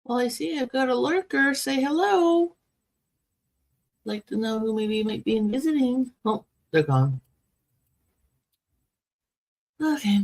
Well, I see I've got a lurker. Say hello. Like to know who maybe might be visiting. Oh, they're gone. Okay.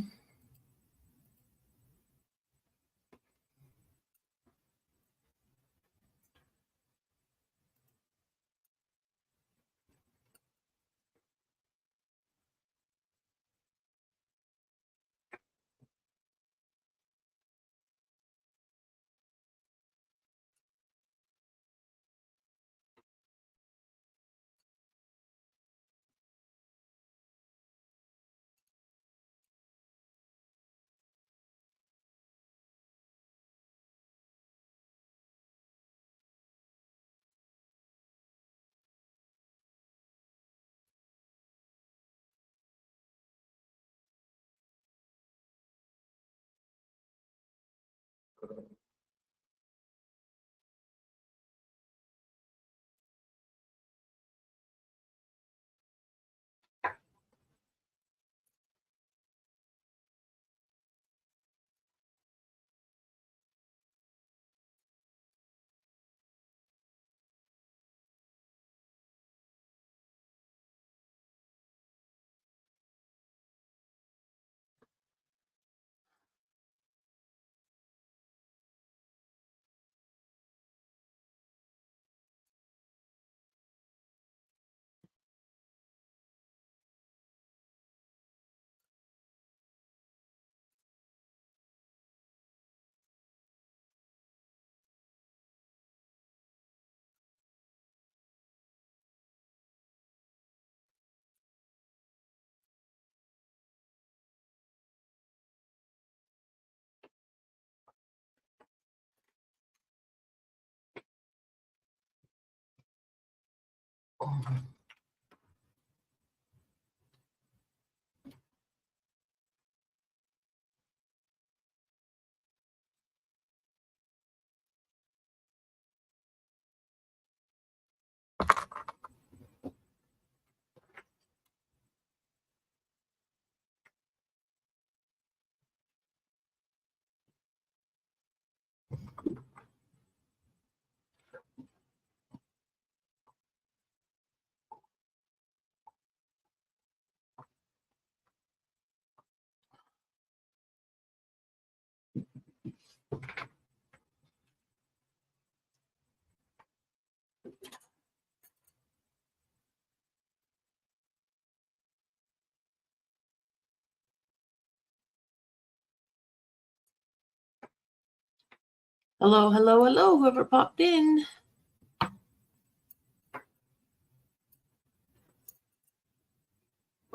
Hello, hello, hello, whoever popped in.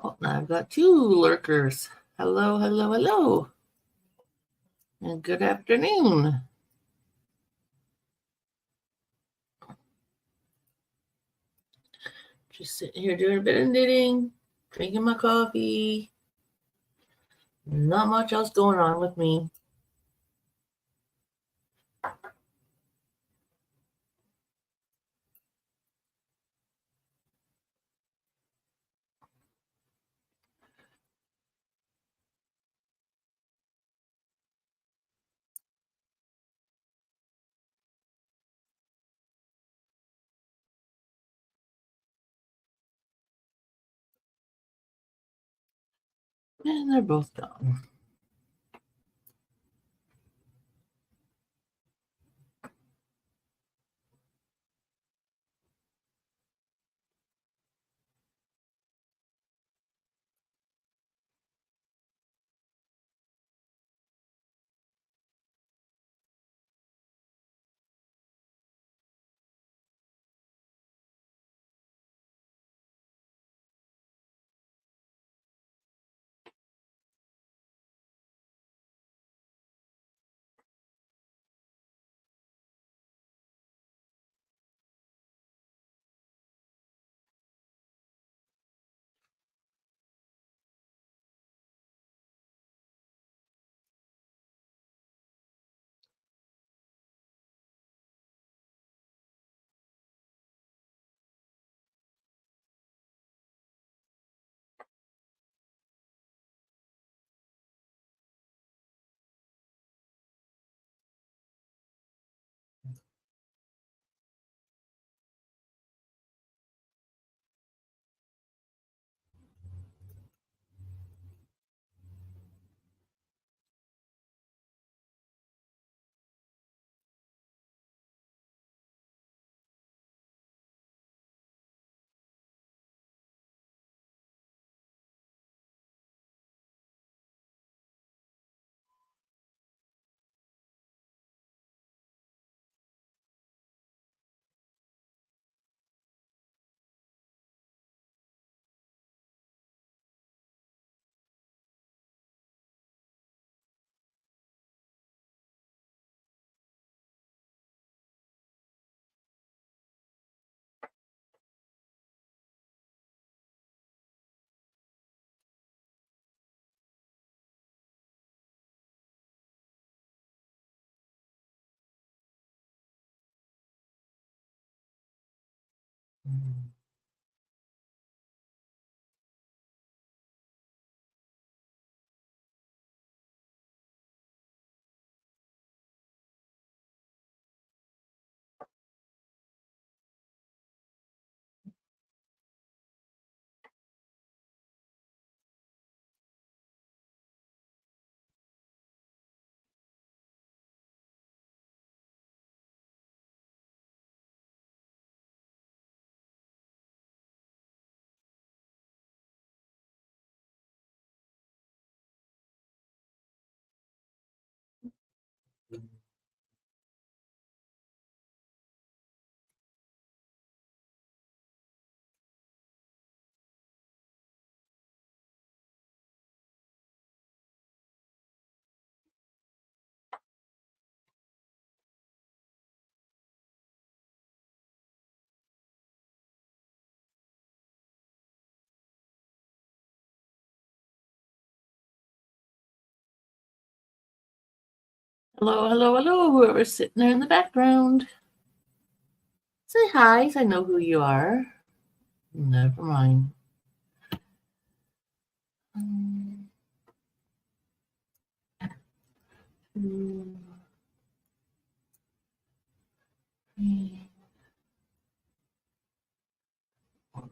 Oh, now I've got two lurkers. Hello, hello, hello. And good afternoon. Just sitting here doing a bit of knitting, drinking my coffee. Not much else going on with me. And they're both gone. Hello, hello, hello, whoever's sitting there in the background. Say hi, so I know who you are. Never mind. Two, three, four.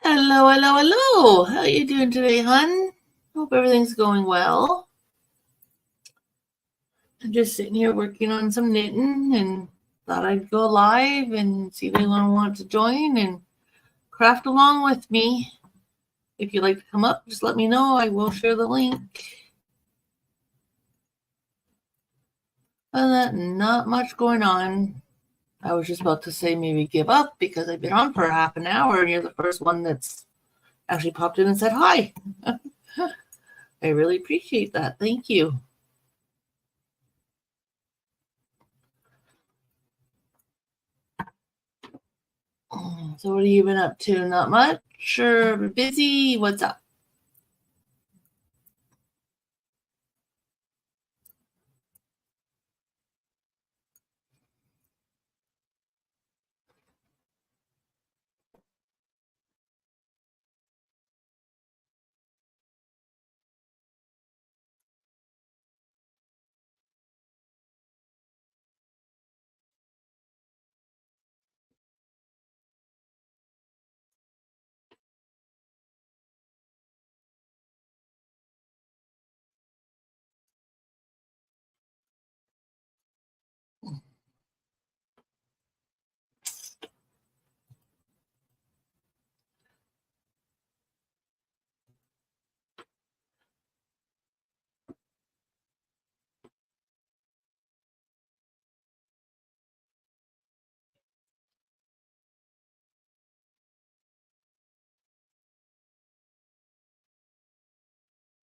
Hello, hello, hello. How you doing today, hon? Hope everything's going well. I'm just sitting here working on some knitting and thought I'd go live and see if anyone wants to join and craft along with me. If you'd like to come up, just let me know. I will share the link. Other than that, not much going on. I was just about to say maybe give up because I've been on for half an hour and you're the first one that's actually popped in and said hi. I really appreciate that. Thank you. Oh. So what have you been up to? Not much? Or busy? What's up?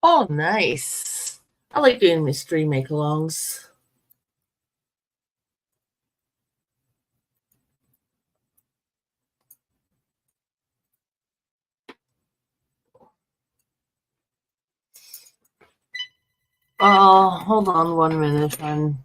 Oh, nice. I like doing mystery make-alongs. Oh, hold on 1 minute, friend.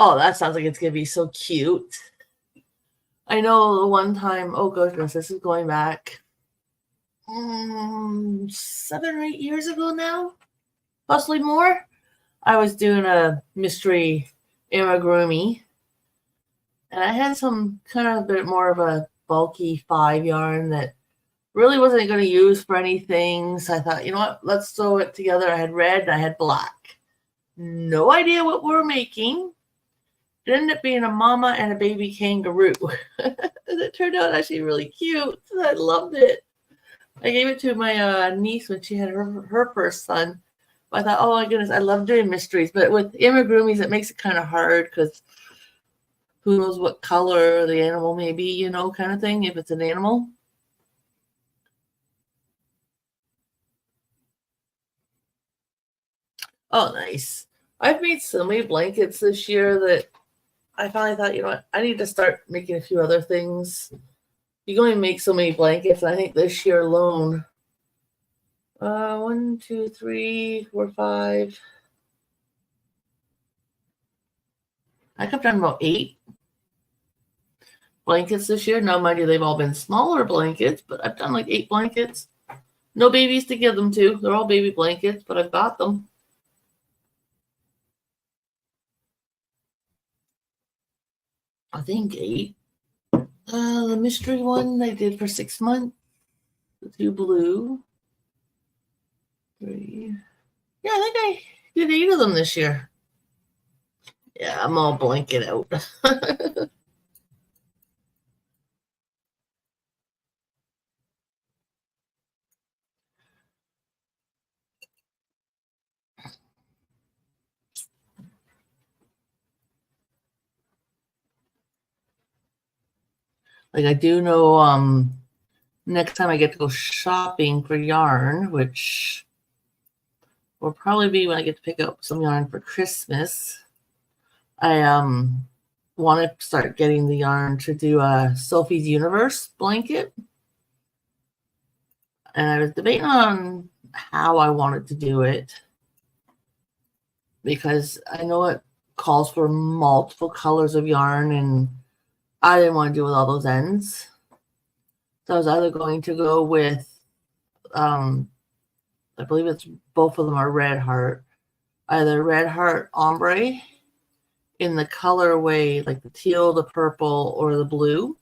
Oh, that sounds like it's gonna be so cute. I know the one time, oh goodness, this is going back 7 or 8 years ago now, possibly more. I was doing a mystery amigurumi, and I had some kind of a bit more of a bulky 5 yarn that really wasn't going to use for anything. So I thought, you know what, let's throw it together. I had red and I had black. No idea what we're making. It ended up being a mama and a baby kangaroo. It turned out actually really cute. I loved it. I gave it to my niece when she had her first son. I thought, oh my goodness, I love doing mysteries. But with amigurumis, it makes it kind of hard because who knows what color the animal may be, you know, kind of thing, if it's an animal. Oh, nice. I've made so many blankets this year that I finally thought, you know what, I need to start making a few other things. You can only make so many blankets. And I think this year alone, 1, 2, 3, 4, 5. I think I've done about 8 blankets this year. Now, mind you, they've all been smaller blankets, but I've done like 8 blankets. No babies to give them to. They're all baby blankets, but I've got them. I think 8. The mystery one I did for 6 months. The 2 blue. 3. Yeah, I think I did 8 of them this year. Yeah, I'm all blanket out. Like I do know next time I get to go shopping for yarn, which will probably be when I get to pick up some yarn for Christmas. I want to start getting the yarn to do a Sophie's Universe blanket. And I was debating on how I wanted to do it because I know it calls for multiple colors of yarn and I didn't want to deal with all those ends. So I was either going to go with, I believe it's both of them are Red Heart, either Red Heart Ombre in the colorway like the teal, the purple, or the blue,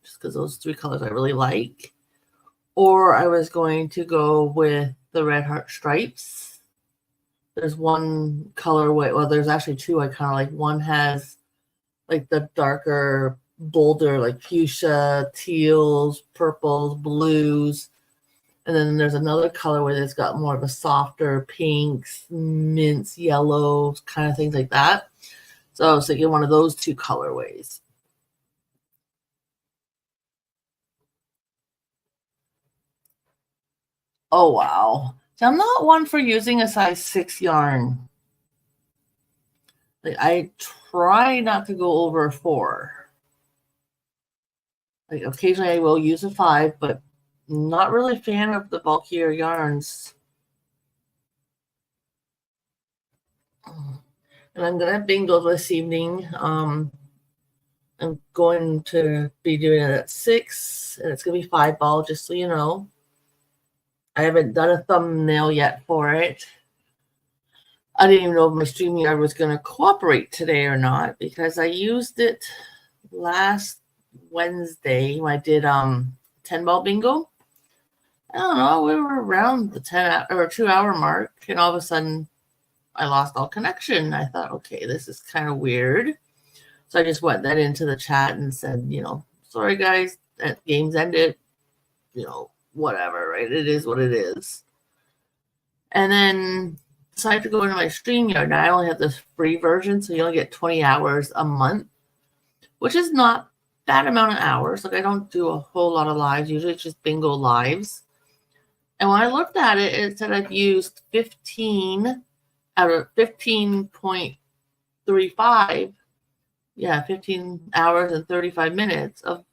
just because those 3 colors I really like. Or I was going to go with the Red Heart Stripes. There's one colorway, well, there's actually 2 I kind of like. One has like the darker, bolder, like fuchsia, teals, purples, blues. And then there's another colorway that's got more of a softer pinks, mints, yellows, kind of things like that. So I was thinking one of those two colorways. Oh, wow. So I'm not one for using a size 6 yarn. Like, I try not to go over a 4. Like, occasionally I will use a 5, but not really a fan of the bulkier yarns. And I'm gonna bingo this evening. I'm going to be doing it at 6, and it's gonna be 5 ball, just so you know. I haven't done a thumbnail yet for it. I didn't even know if my StreamYard was going to cooperate today or not, because I used it last Wednesday when I did 10 ball bingo. I don't know, we were around the 10 or 2 hour mark, and all of a sudden I lost all connection. I thought, okay, this is kind of weird. So I just went then into the chat and said, sorry guys, that game's ended, whatever, right? It is what it is. And then decided to go into my StreamYard. Now I only have this free version, so you only get 20 hours a month, which is not that amount of hours. Like, I don't do a whole lot of lives. Usually it's just bingo lives. And when I looked at it, it said I've used 15 out of 15.35. Yeah, 15 hours and 35 minutes of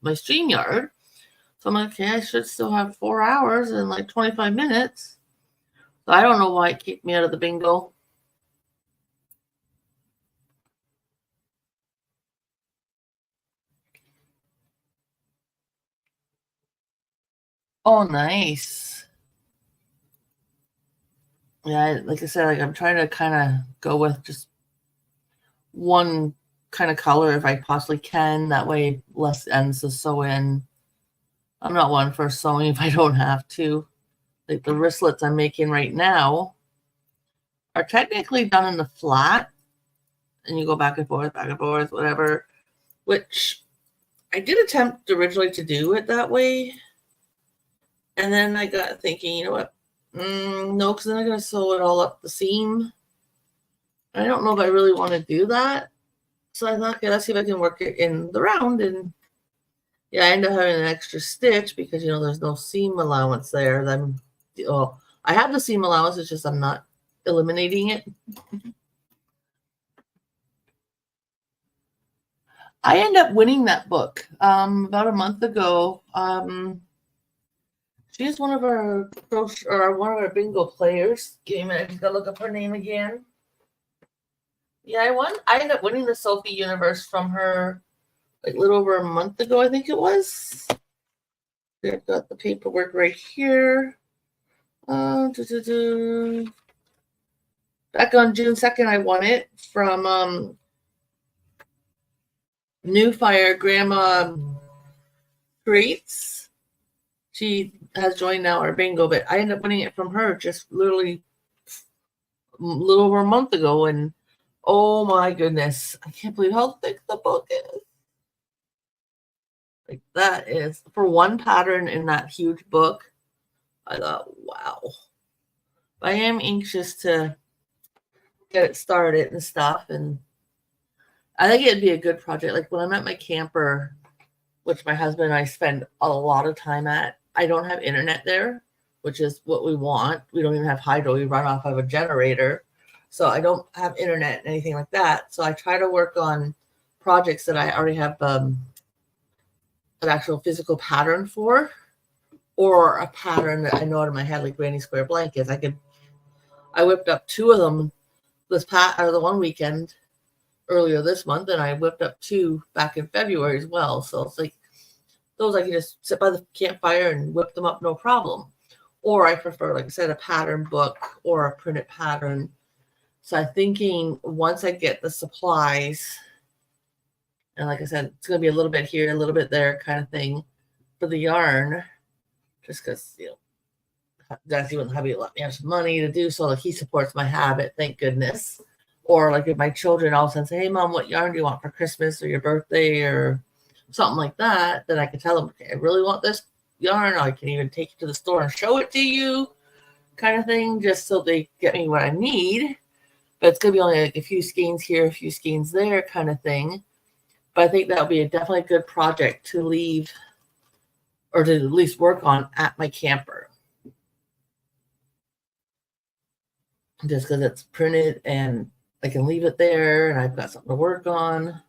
my StreamYard. So I'm like, okay, I should still have 4 hours and like 25 minutes. So I don't know why it kicked me out of the bingo. Oh, nice. Yeah, like I said, like I'm trying to kind of go with just one kind of color if I possibly can. That way, less ends to sew in. I'm not one for sewing if I don't have to. Like the wristlets I'm making right now are technically done in the flat, and you go back and forth, whatever. Which I did attempt originally to do it that way, and then I got thinking, you know what? No, because then I'm going to sew it all up the seam. I don't know if I really want to do that. So I thought, okay, let's see if I can work it in the round. And yeah, I end up having an extra stitch because, there's no seam allowance there. I have the seam allowance. It's just I'm not eliminating it. I end up winning that book about a month ago. She's one of our bingo players. Give me a minute. I just gotta look up her name again. Yeah, I won. I ended up winning the Sophie Universe from her like a little over a month ago, I think it was. I've got the paperwork right here. Back on June 2nd, I won it from New Fire Grandma Creates. She has joined now our bingo, but I ended up winning it from her just literally a little over a month ago. And oh my goodness, I can't believe how thick the book is. Like, that is, for one pattern in that huge book, I thought, wow. I am anxious to get it started and stuff. And I think it'd be a good project. Like when I'm at my camper, which my husband and I spend a lot of time at, I don't have internet there, which is what we want. We don't even have hydro. We run off of a generator. So I don't have internet, anything like that. So I try to work on projects that I already have an actual physical pattern for, or a pattern that I know in my head, like granny square blankets. I whipped up 2 of them the one weekend earlier this month, and I whipped up 2 back in February as well. So it's like those I can just sit by the campfire and whip them up, no problem. Or I prefer, like I said, a pattern book or a printed pattern. So I'm thinking once I get the supplies, and like I said, it's going to be a little bit here, a little bit there kind of thing for the yarn, just because, Darcy wouldn't have some money to do so. Like, he supports my habit, thank goodness. Or like if my children all of a sudden say, hey, Mom, what yarn do you want for Christmas or your birthday or something like that, then I can tell them, okay, I really want this yarn. I can even take it to the store and show it to you, kind of thing, just so they get me what I need. But it's going to be only like a few skeins here, a few skeins there, kind of thing. But I think that'll be definitely a good project to leave or to at least work on at my camper. Just because it's printed and I can leave it there and I've got something to work on.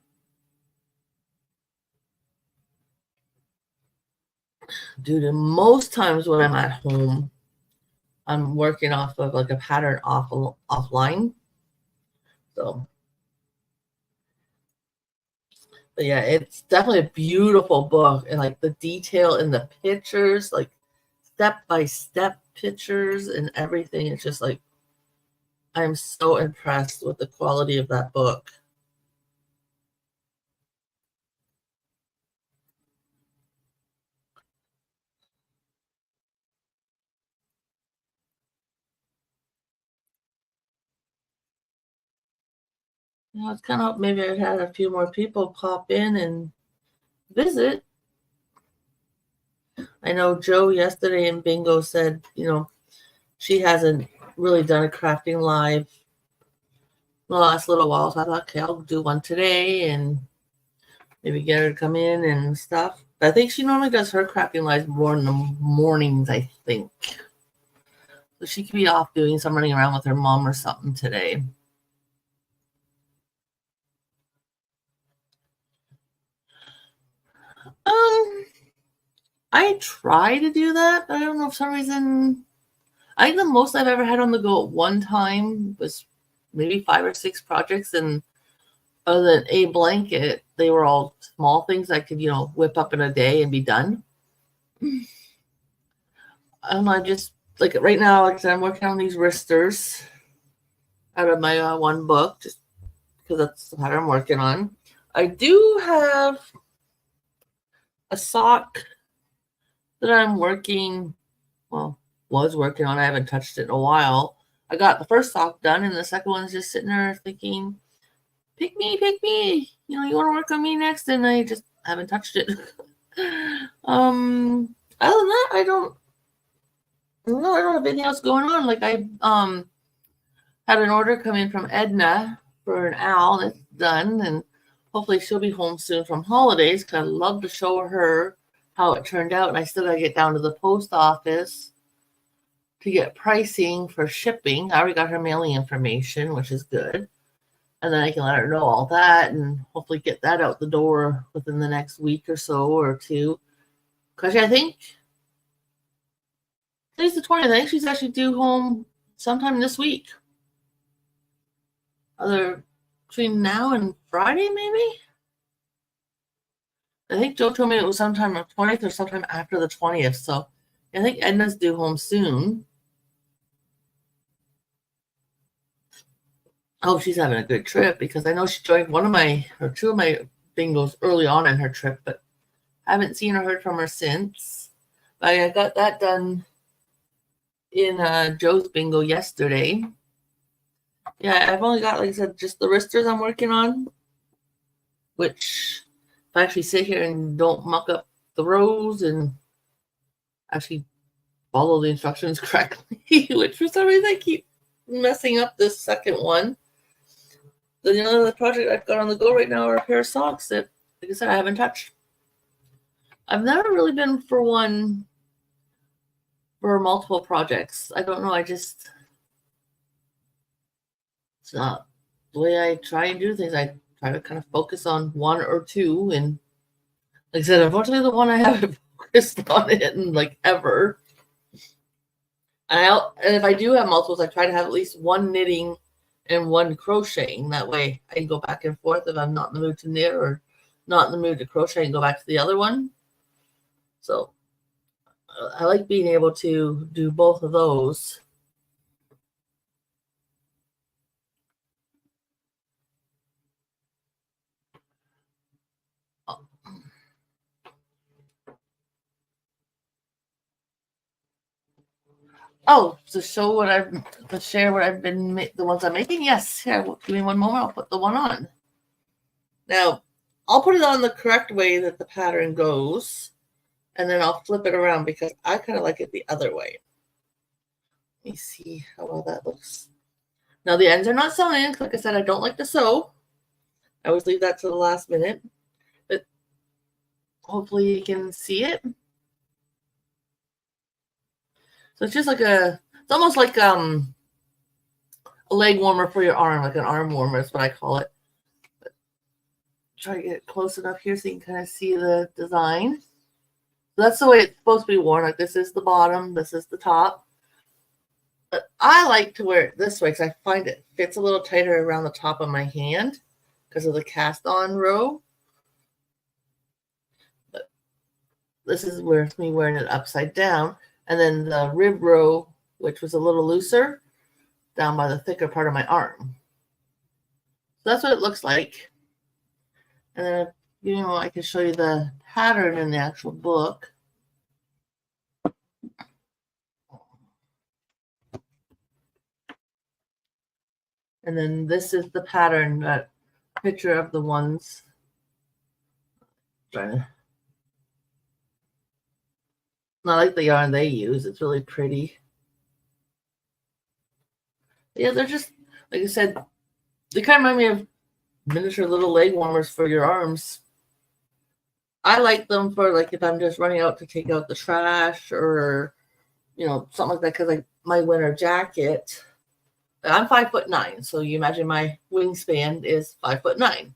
Due to most times when I'm at home, I'm working off of like a pattern offline. So, but yeah, it's definitely a beautiful book, and like the detail in the pictures, like step by step pictures and everything. It's just like, I'm so impressed with the quality of that book. You know, it's kind of maybe I've had a few more people pop in and visit. I know Joe yesterday in Bingo said, she hasn't really done a crafting live the last little while. So I thought, okay, I'll do one today and maybe get her to come in and stuff. But I think she normally does her crafting lives more in the mornings, I think. So she could be off doing some running around with her mom or something today. I try to do that, but I don't know, for some reason. I think the most I've ever had on the go at one time was maybe 5 or 6 projects, and other than a blanket, they were all small things I could, whip up in a day and be done. I don't know, I just, like right now, like I said, I'm working on these wristers out of my one book, just because that's the pattern I'm working on. I do have a sock that I'm was working on. I haven't touched it in a while. I got the first sock done, and the second one's just sitting there thinking, pick me. You want to work on me next? And I just haven't touched it. Other than that, I don't have anything else going on. Like I had an order come in from Edna for an owl that's done, and hopefully she'll be home soon from holidays, because I'd love to show her how it turned out. And I still got to get down to the post office to get pricing for shipping. I already got her mailing information, which is good. And then I can let her know all that and hopefully get that out the door within the next week or so or two. Because I think today's the 20th. I think she's actually due home sometime this week. Either between now and Friday, maybe? I think Joe told me it was sometime on the 20th or sometime after the 20th. So I think Edna's due home soon. I hope she's having a good trip, because I know she joined two of my bingos early on in her trip, but I haven't seen or heard from her since. But I got that done in Joe's bingo yesterday. Yeah, I've only got, like I said, just the wristers I'm working on, which if I actually sit here and don't muck up the rows and actually follow the instructions correctly, which for some reason I keep messing up this second one. The other project I've got on the go right now are a pair of socks that, like I said, I haven't touched. I've never really been for multiple projects. I don't know. It's not the way I try and do things. I try to kind of focus on one or two. And like I said, unfortunately, the one I haven't focused on it in like ever. And if I do have multiples, I try to have at least one knitting and one crocheting. That way I can go back and forth if I'm not in the mood to knit or not in the mood to crochet and go back to the other one. So I like being able to do both of those. Oh, to share what I've been, the ones I'm making? Yes. Here, give me one moment. I'll put the one on. Now, I'll put it on the correct way that the pattern goes. and then I'll flip it around because I kind of like it the other way. Let me see how well that looks. Now the ends are not sewn in. Like I said, I don't like to sew. I always leave that to the last minute. But hopefully you can see it. So it's just like it's almost like a leg warmer for your arm, like an arm warmer is what I call it. But try to get close enough here so you can kind of see the design. So that's the way it's supposed to be worn. Like this is the bottom, this is the top. But I like to wear it this way because I find it fits a little tighter around the top of my hand because of the cast on row. But this is where it's me wearing it upside down. And then the rib row, which was a little looser, down by the thicker part of my arm. So that's what it looks like. And then, I can show you the pattern in the actual book. And then this is the pattern, that picture of the ones. Not like the yarn they use. It's really pretty. Yeah, they're just, like I said, they kind of remind me of miniature little leg warmers for your arms. I like them for like if I'm just running out to take out the trash or, something like that. Because like my winter jacket, I'm 5'9", so you imagine my wingspan is 5'9".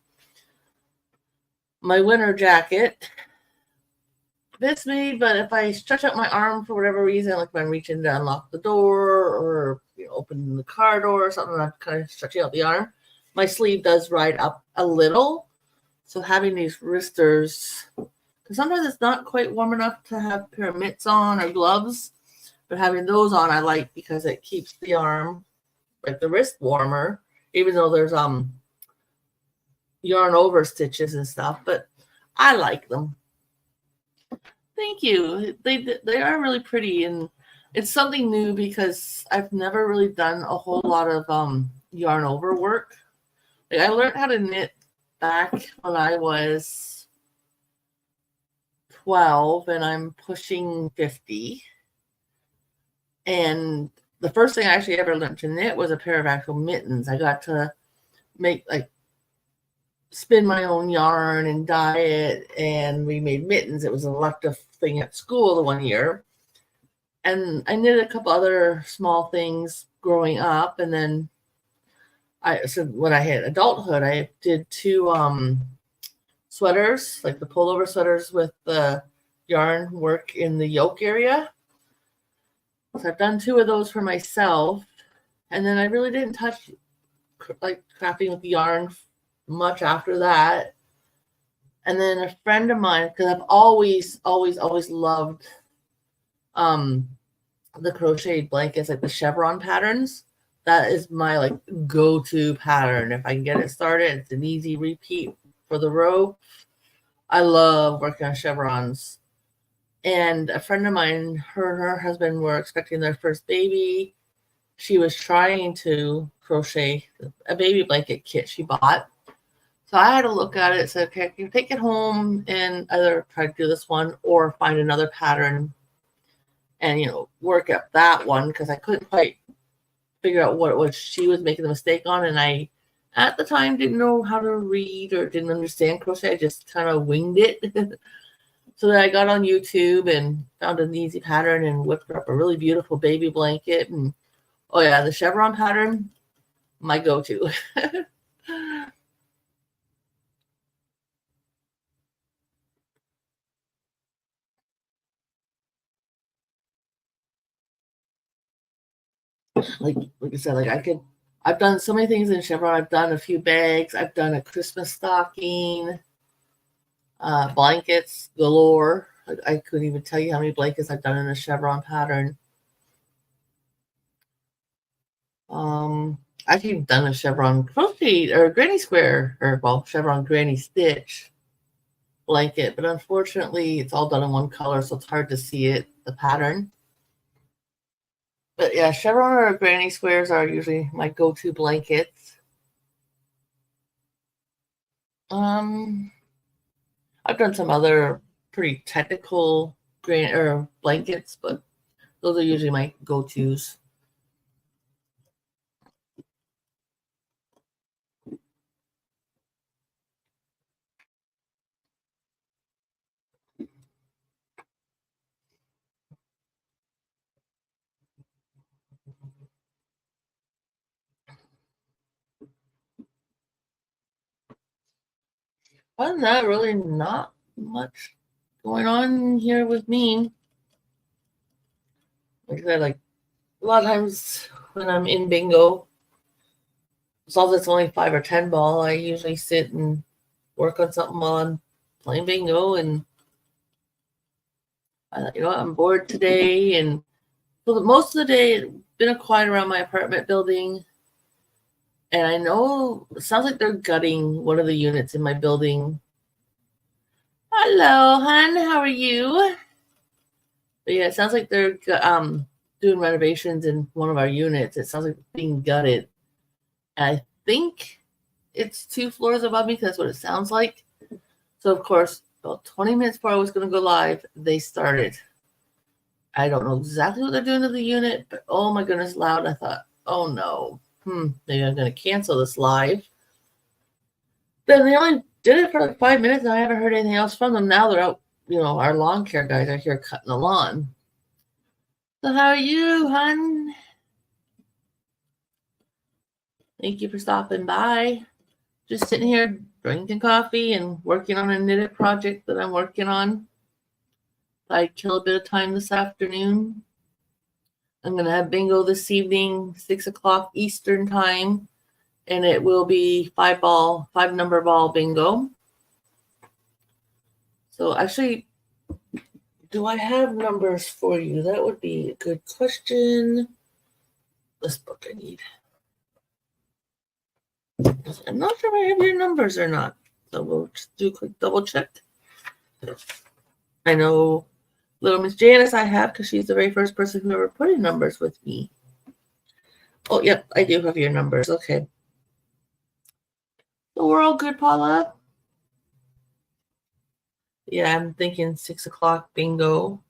My winter jacket fits me, but if I stretch out my arm for whatever reason, like if I'm reaching to unlock the door or opening the car door or something, I'm kind of stretching out the arm, my sleeve does ride up a little. So having these wristers, because sometimes it's not quite warm enough to have a pair of mitts on or gloves, but having those on I like because it keeps the arm, like the wrist, warmer, even though there's yarn over stitches and stuff, but I like them. Thank you. They are really pretty, and it's something new because I've never really done a whole lot of yarn over work. Like I learned how to knit back when I was 12 and I'm pushing 50. And the first thing I actually ever learned to knit was a pair of actual mittens. I got to make spin my own yarn and dye it, and we made mittens. It was an elective thing at school the one year. And I knit a couple other small things growing up, and then when I hit adulthood, I did 2 sweaters, like the pullover sweaters with the yarn work in the yoke area. So I've done 2 of those for myself, and then I really didn't touch like crafting with the yarn much after that. And then a friend of mine, because I've always loved the crocheted blankets, like the chevron patterns. That is my go-to pattern. If I can get it started, it's an easy repeat for the row. I love working on chevrons. And a friend of mine, her and her husband were expecting their first baby. She was trying to crochet a baby blanket kit she bought. So I had to look at it and said, okay, I can take it home and either try to do this one or find another pattern and, work up that one, because I couldn't quite figure out what it was she was making the mistake on. And I, at the time, didn't know how to read or didn't understand crochet. I just kind of winged it. So then I got on YouTube and found an easy pattern and whipped up a really beautiful baby blanket. And oh yeah, the chevron pattern, my go-to. like I said, I've done so many things in chevron. I've done a few bags. I've done a Christmas stocking, blankets galore. I couldn't even tell you how many blankets I've done in a chevron pattern. I've even done a chevron crochet or granny square, or chevron granny stitch blanket, but unfortunately it's all done in one color, so it's hard to see it, the pattern. But yeah, chevron or granny squares are usually my go-to blankets. I've done some other pretty technical grain or blankets, but those are usually my go-tos. Other than that, really not much going on here with me. Like I said, like a lot of times when I'm in bingo, as long as it's only 5 or 10 ball, I usually sit and work on something while I'm playing bingo. And I'm bored today, and for most of the day, it's been quiet around my apartment building. And I know it sounds like they're gutting one of the units in my building. Hello, hon. How are you? But yeah, it sounds like they're doing renovations in one of our units. It sounds like it's being gutted. And I think it's 2 floors above me because that's what it sounds like. So, of course, about 20 minutes before I was going to go live, they started. I don't know exactly what they're doing to the unit, but oh my goodness, loud. I thought, oh no, maybe I'm going to cancel this live. Then they only did it for like 5 minutes and I haven't heard anything else from them. Now they're out, our lawn care guys are here cutting the lawn. So, how are you, hon? Thank you for stopping by. Just sitting here drinking coffee and working on a knitted project that I'm working on. I'd kill a bit of time this afternoon. I'm going to have bingo this evening, 6 o'clock Eastern time, and it will be 5-number ball bingo. So actually, do I have numbers for you? That would be a good question. This book I need. I'm not sure if I have your numbers or not. So we'll just do a quick double check. I know little Miss Janice I have because she's the very first person who ever put in numbers with me. Oh, yep, I do have your numbers. Okay. So we're all good, Paula? Yeah, I'm thinking 6 o'clock bingo.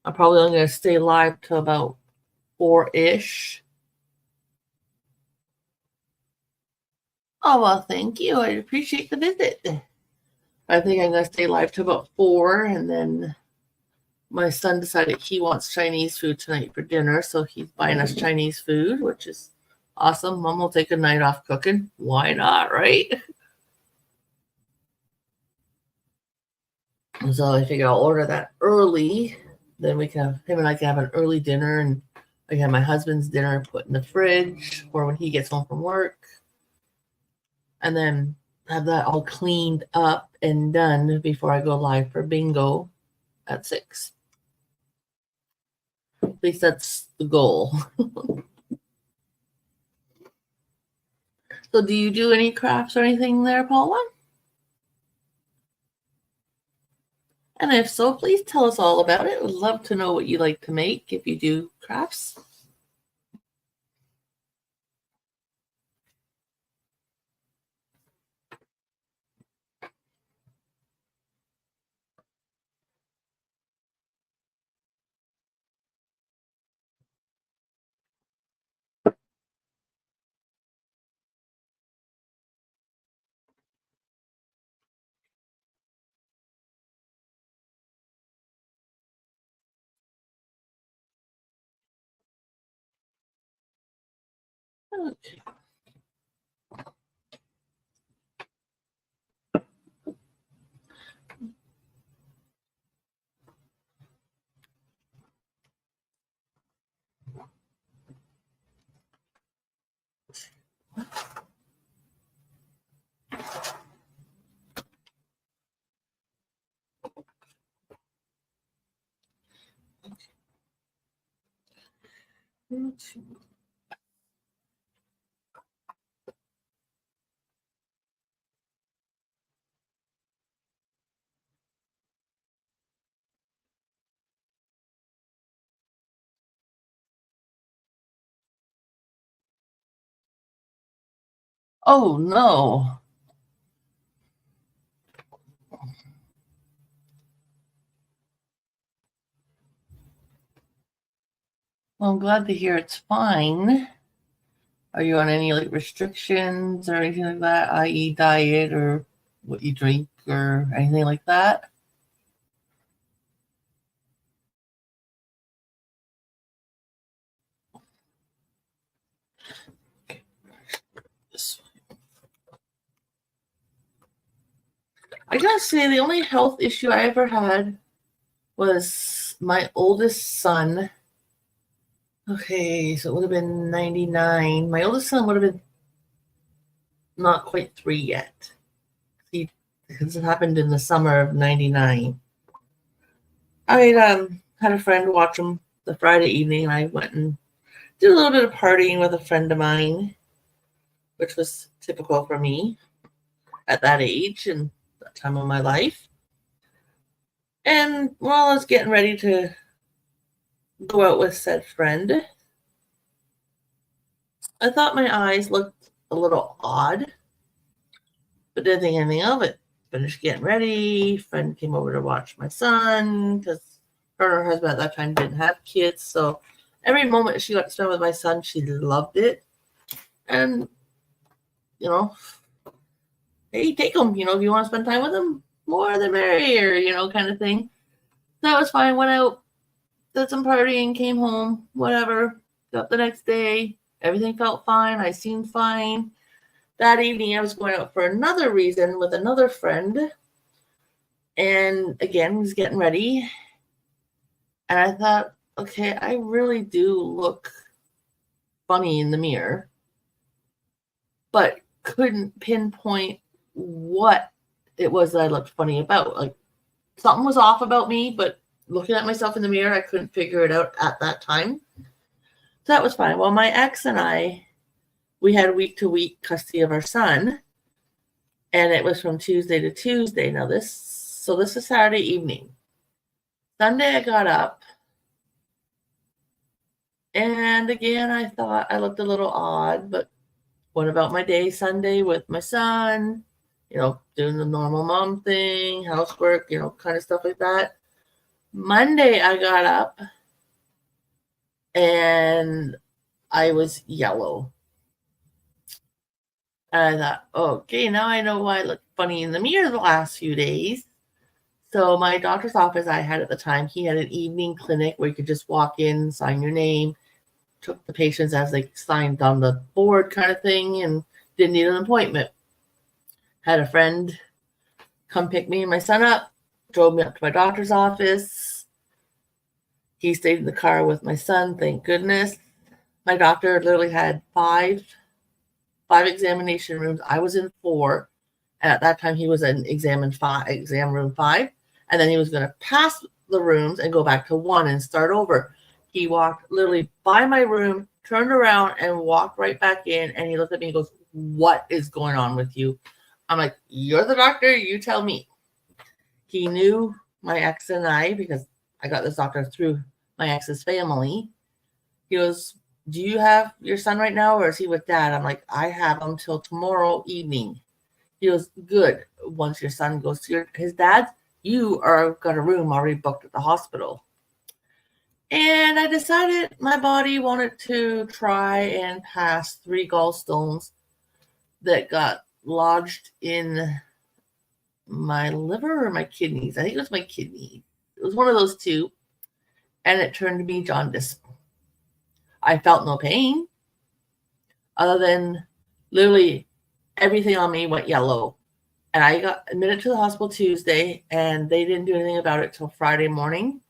I'm probably only going to stay live till about 4-ish. Oh, well, thank you. I appreciate the visit. I think I'm going to stay live till about 4, and then my son decided he wants Chinese food tonight for dinner, so he's buying us Chinese food, which is awesome. Mom will take a night off cooking. Why not, right? So I figure I'll order that early. Then him and I can have an early dinner, and I can have my husband's dinner put in the fridge for when he gets home from work. And then have that all cleaned up and done before I go live for bingo at 6. At least that's the goal. So do you do any crafts or anything there, Paula? And if so, please tell us all about it. We'd love to know what you like to make if you do crafts. Okay. Oh no. Well, I'm glad to hear it's fine. Are you on any like restrictions or anything like that, i.e., diet or what you drink or anything like that? I gotta say, the only health issue I ever had was my oldest son. Okay, so it would have been 99. My oldest son would have been not quite 3 yet. Because it happened in the summer of 99. I had a friend watch him the Friday evening, and I went and did a little bit of partying with a friend of mine, which was typical for me at that age and that time of my life. And while I was getting ready to go out with said friend, I thought my eyes looked a little odd, but didn't think anything of it. Finished getting ready. Friend came over to watch my son because her and her husband at that time didn't have kids. So every moment she got to spend with my son, she loved it. And, you know, hey, take them. You know, if you want to spend time with them, more the merrier, you know, kind of thing. That was fine. Went out, did some partying, came home, whatever. Got up the next day. Everything felt fine. I seemed fine. That evening, I was going out for another reason with another friend. And again, was getting ready. And I thought, okay, I really do look funny in the mirror, but couldn't pinpoint what it was that I looked funny about. Like something was off about me, but looking at myself in the mirror, I couldn't figure it out at that time. So that was fine. Well, my ex and I, we had week-to-week custody of our son, and it was from Tuesday to Tuesday. Now this is Saturday evening. Sunday, I got up, and again, I thought I looked a little odd, but what about my day Sunday with my son? You know, doing the normal mom thing, housework, you know, kind of stuff like that. Monday, I got up, and I was yellow. And I thought, okay, now I know why I looked funny in the mirror the last few days. So my doctor's office I had at the time, he had an evening clinic where you could just walk in, sign your name, took the patients as they signed on the board kind of thing, and didn't need an appointment. Had a friend come pick me and my son up, drove me up to my doctor's office. He stayed in the car with my son, thank goodness. My doctor literally had five examination rooms. I was in 4. And at that time, he was in exam room 5. And then he was going to pass the rooms and go back to 1 and start over. He walked literally by my room, turned around, and walked right back in. And he looked at me and goes, "What is going on with you?" I'm like, "You're the doctor. You tell me." He knew my ex and I because I got this doctor through my ex's family. He goes, "Do you have your son right now, or is he with dad?" I'm like, "I have him till tomorrow evening." He goes, "Good. Once your son goes to his dad's, you are got a room already booked at the hospital." And I decided my body wanted to try and pass 3 gallstones that got lodged in my liver or my kidneys. I think it was my kidney. It was one of those two. And it turned to be jaundice. I felt no pain other than literally everything on me went yellow. And I got admitted to the hospital Tuesday, and they didn't do anything about it till Friday morning.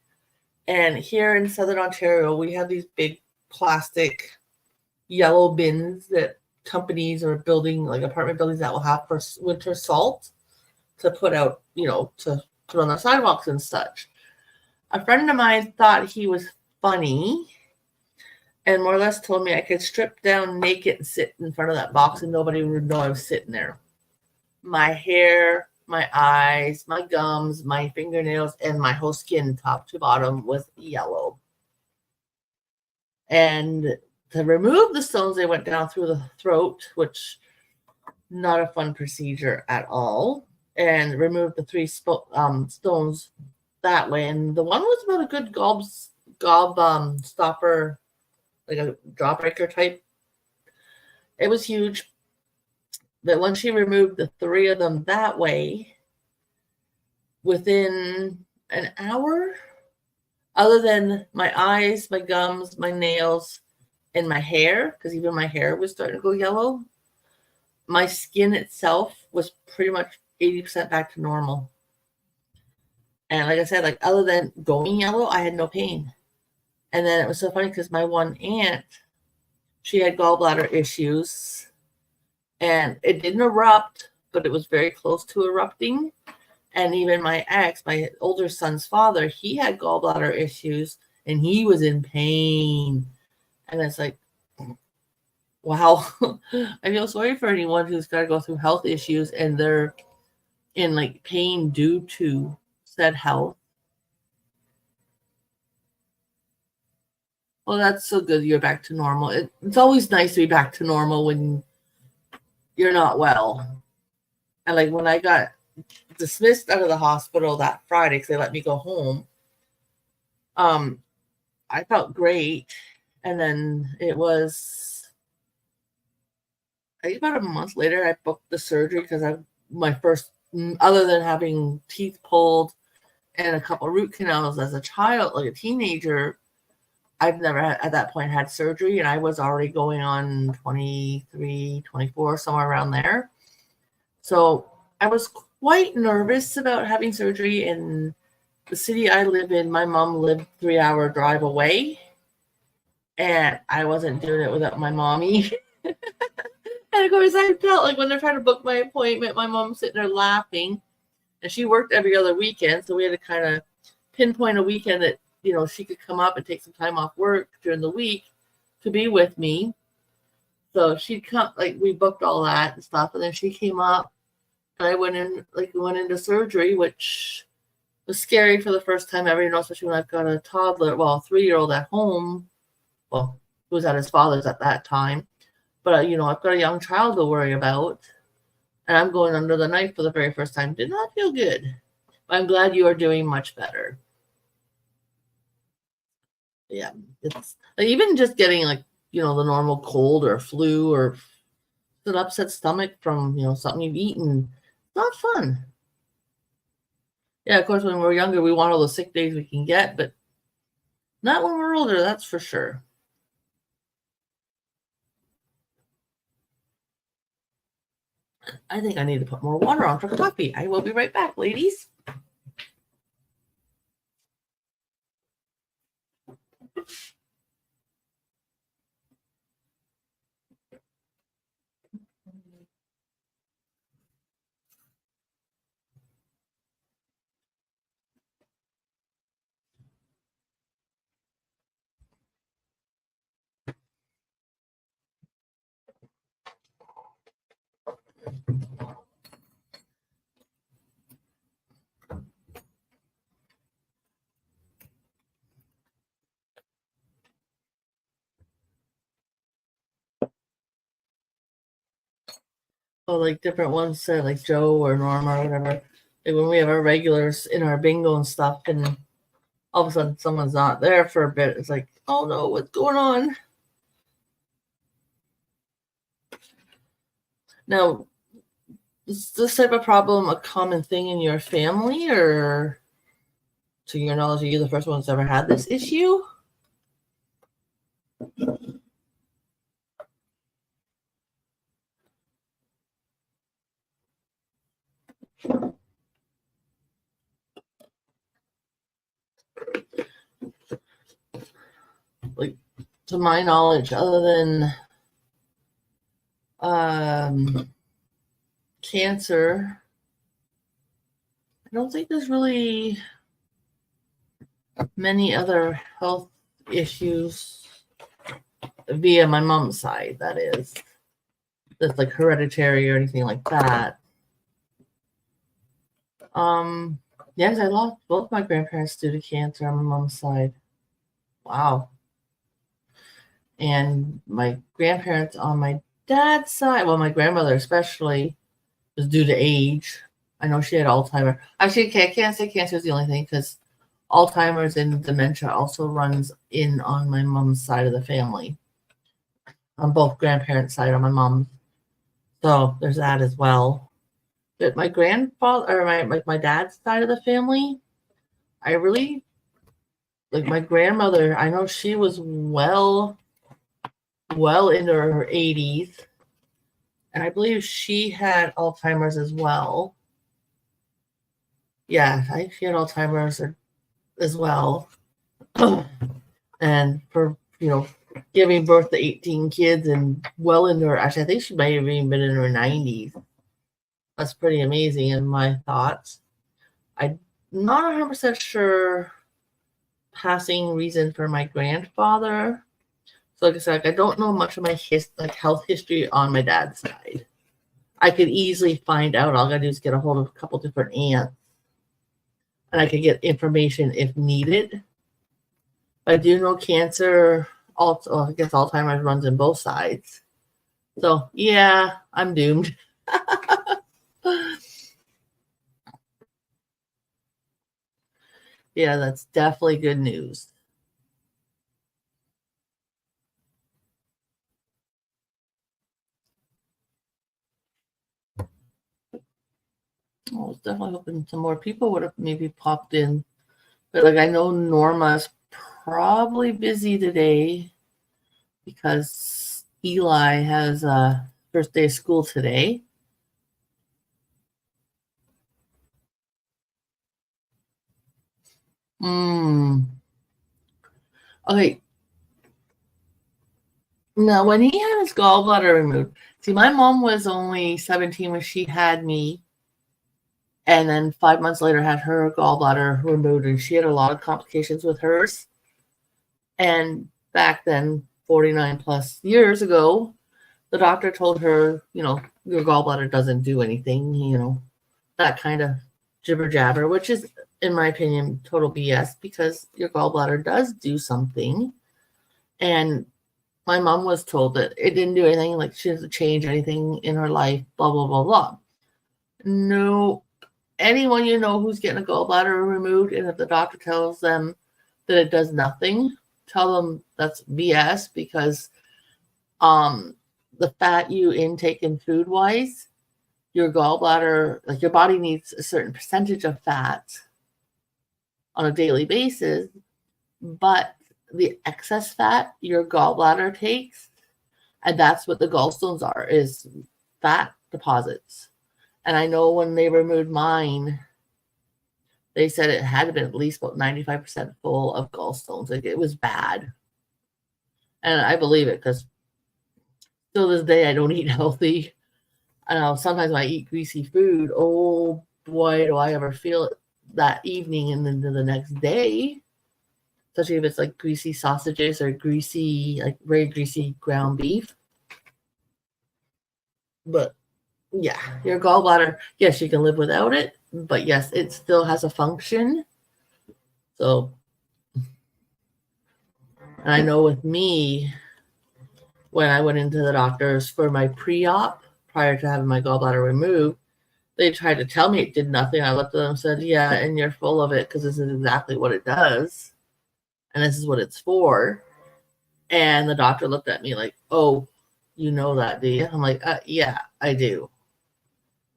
And here in Southern Ontario, we have these big plastic yellow bins that companies are building, like apartment buildings that will have for winter salt to put out, you know, to put on the sidewalks and such. A friend of mine thought he was funny and more or less told me I could strip down naked and sit in front of that box and nobody would know I was sitting there. My hair, my eyes, my gums, my fingernails, and my whole skin, top to bottom, was yellow. And to remove the stones, they went down through the throat, which not a fun procedure at all, and removed the 3 stones that way. And the one was about a good gob stopper like a jawbreaker type. It was huge. But when she removed the 3 of them that way, within an hour, other than my eyes, my gums, my nails, and my hair, because even my hair was starting to go yellow, my skin itself was pretty much 80% back to normal. And like I said, like other than going yellow, I had no pain. And then it was so funny because my one aunt, she had gallbladder issues, and it didn't erupt, but it was very close to erupting. And even my ex, my older son's father, he had gallbladder issues, and he was in pain. And it's like, wow, I feel sorry for anyone who's got to go through health issues and they're in like pain due to said health. Well, that's so good you're back to normal. It's always nice to be back to normal when you're not well. And like when I got dismissed out of the hospital that Friday because they let me go home, I felt great. And then it was, I think about a month later, I booked the surgery because my first, other than having teeth pulled and a couple root canals as a child, like a teenager, I've never at that point had surgery, and I was already going on 23, 24, somewhere around there. So I was quite nervous about having surgery. In the city I live in, my mom lived 3-hour drive away, and I wasn't doing it without my mommy. And of course, I felt like when they're trying to book my appointment, my mom's sitting there laughing, and she worked every other weekend, so we had to kind of pinpoint a weekend that, you know, she could come up and take some time off work during the week to be with me. So she'd come, like we booked all that and stuff, and then she came up, and I went into surgery, which was scary for the first time ever, you know, especially when I've got a toddler, well, a 3-year-old at home, well, who was at his father's at that time. But, you know, I've got a young child to worry about, and I'm going under the knife for the very first time. Did not feel good. I'm glad you are doing much better. Yeah, it's like even just getting like, you know, the normal cold or flu or an upset stomach from, you know, something you've eaten. Not fun. Yeah, of course, when we're younger, we want all the sick days we can get, but not when we're older, that's for sure. I think I need to put more water on for coffee. I will be right back, ladies. Oh, like different ones, like Joe or Norma or whatever. Like when we have our regulars in our bingo and stuff, and all of a sudden someone's not there for a bit, it's like, oh no, what's going on? Now, is this type of problem a common thing in your family, or to your knowledge, are you the first one that's ever had this issue? Like, to my knowledge, other than cancer, I don't think there's really many other health issues via my mom's side, that is. That's like hereditary or anything like that. Yes, I lost both my grandparents due to cancer on my mom's side. Wow. And my grandparents on my dad's side, well, my grandmother especially, was due to age. I know she had Alzheimer's. Actually, I can't say cancer is the only thing, because Alzheimer's and dementia also runs in on my mom's side of the family. on both grandparents' side on my mom. So there's that as well. But my grandfather or my dad's side of the family, I really like my grandmother. I know she was well into her 80s, and I believe she had Alzheimer's as well. Yeah, I think she had Alzheimer's as well. And for giving birth to 18 kids and well into her, actually I think she might have even been in her 90s. That's pretty amazing in my thoughts. I'm not 100% sure passing reason for my grandfather. So like I said, I don't know much of my health history on my dad's side. I could easily find out. All I gotta do is get a hold of a couple different aunts, and I could get information if needed. But I do know cancer, also, I guess Alzheimer's runs in both sides. So yeah, I'm doomed. Yeah, that's definitely good news. I was definitely hoping some more people would have maybe popped in. But like I know Norma's probably busy today because Eli has a first day of school today. Okay. Now, when he had his gallbladder removed, see, my mom was only 17 when she had me, and then 5 months later had her gallbladder removed, and she had a lot of complications with hers. And back then, 49 plus years ago, the doctor told her, your gallbladder doesn't do anything, that kind of jibber jabber, which is, in my opinion, total BS because your gallbladder does do something. And my mom was told that it didn't do anything, like she doesn't change anything in her life, blah, blah, blah, blah. No, anyone who's getting a gallbladder removed, and if the doctor tells them that it does nothing, tell them that's BS because the fat you intake in food wise, your gallbladder, like your body needs a certain percentage of fat on a daily basis, but the excess fat your gallbladder takes, and that's what the gallstones are, is fat deposits. And I know when they removed mine, they said it had to be at least about 95% full of gallstones. Like it was bad. And I believe it because still this day I don't eat healthy. I know sometimes when I eat greasy food, oh boy, do I ever feel it that evening and then the next day. Especially if it's like greasy sausages or greasy, like very greasy ground beef. But yeah, your gallbladder, yes, you can live without it, but yes, it still has a function. So, and I know with me, when I went into the doctors for my pre-op prior to having my gallbladder removed, they tried to tell me it did nothing. I looked at them and said, yeah, and you're full of it because this is exactly what it does. And this is what it's for. And the doctor looked at me like, oh, you know that, do you? I'm like, yeah, I do.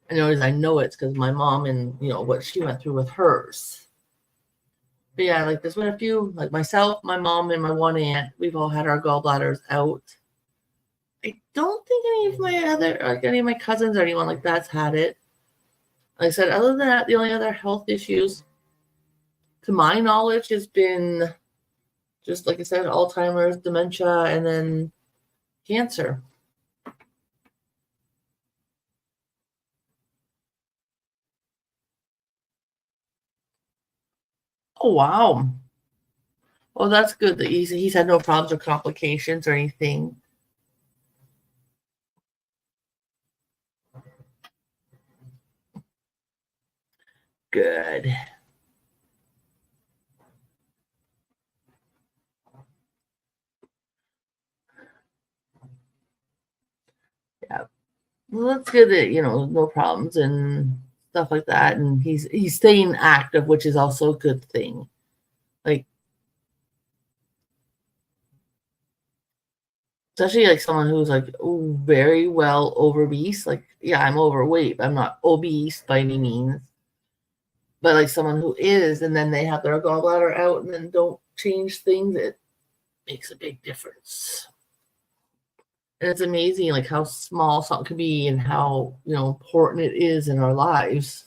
And the only reason I know it's because my mom and, what she went through with hers. But yeah, like there's been a few, like myself, my mom, and my one aunt, we've all had our gallbladders out. I don't think any of my cousins or anyone like that's had it. Like I said, other than that, the only other health issues, to my knowledge, has been just like I said, Alzheimer's, dementia, and then cancer. Oh wow. Well, that's good that he's had no problems or complications or anything. Good. Yeah. Well, that's good that no problems and stuff like that, and he's staying active, which is also a good thing. Like especially like someone who's like very well obese. Like, yeah, I'm overweight, but I'm not obese by any means. But like someone who is, and then they have their gallbladder out and then don't change things, it makes a big difference. And it's amazing like how small something can be and how, important it is in our lives.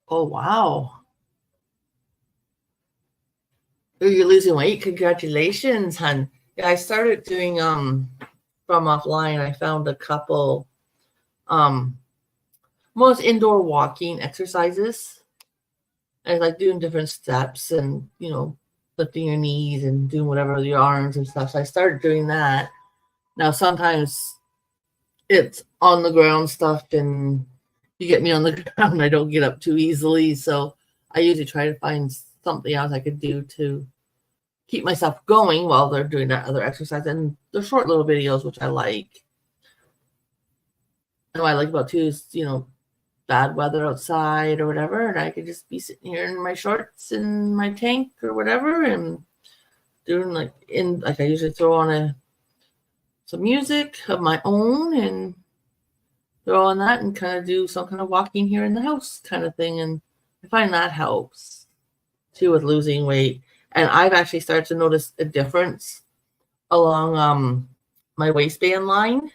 Oh wow. Oh, you're losing weight. Congratulations, hun. Yeah, I started doing from offline. I found a couple um most indoor walking exercises. I like doing different steps and, lifting your knees and doing whatever with your arms and stuff. So I started doing that. Now sometimes it's on the ground stuff and you get me on the ground. I don't get up too easily. So I usually try to find something else I could do to keep myself going while they're doing that other exercise. And they're short little videos, which I like. And what I like about too is, bad weather outside or whatever, and I could just be sitting here in my shorts and my tank or whatever and doing like I usually throw on some music of my own and throw on that and kind of do some kind of walking here in the house kind of thing. And I find that helps too with losing weight. And I've actually started to notice a difference along my waistband line.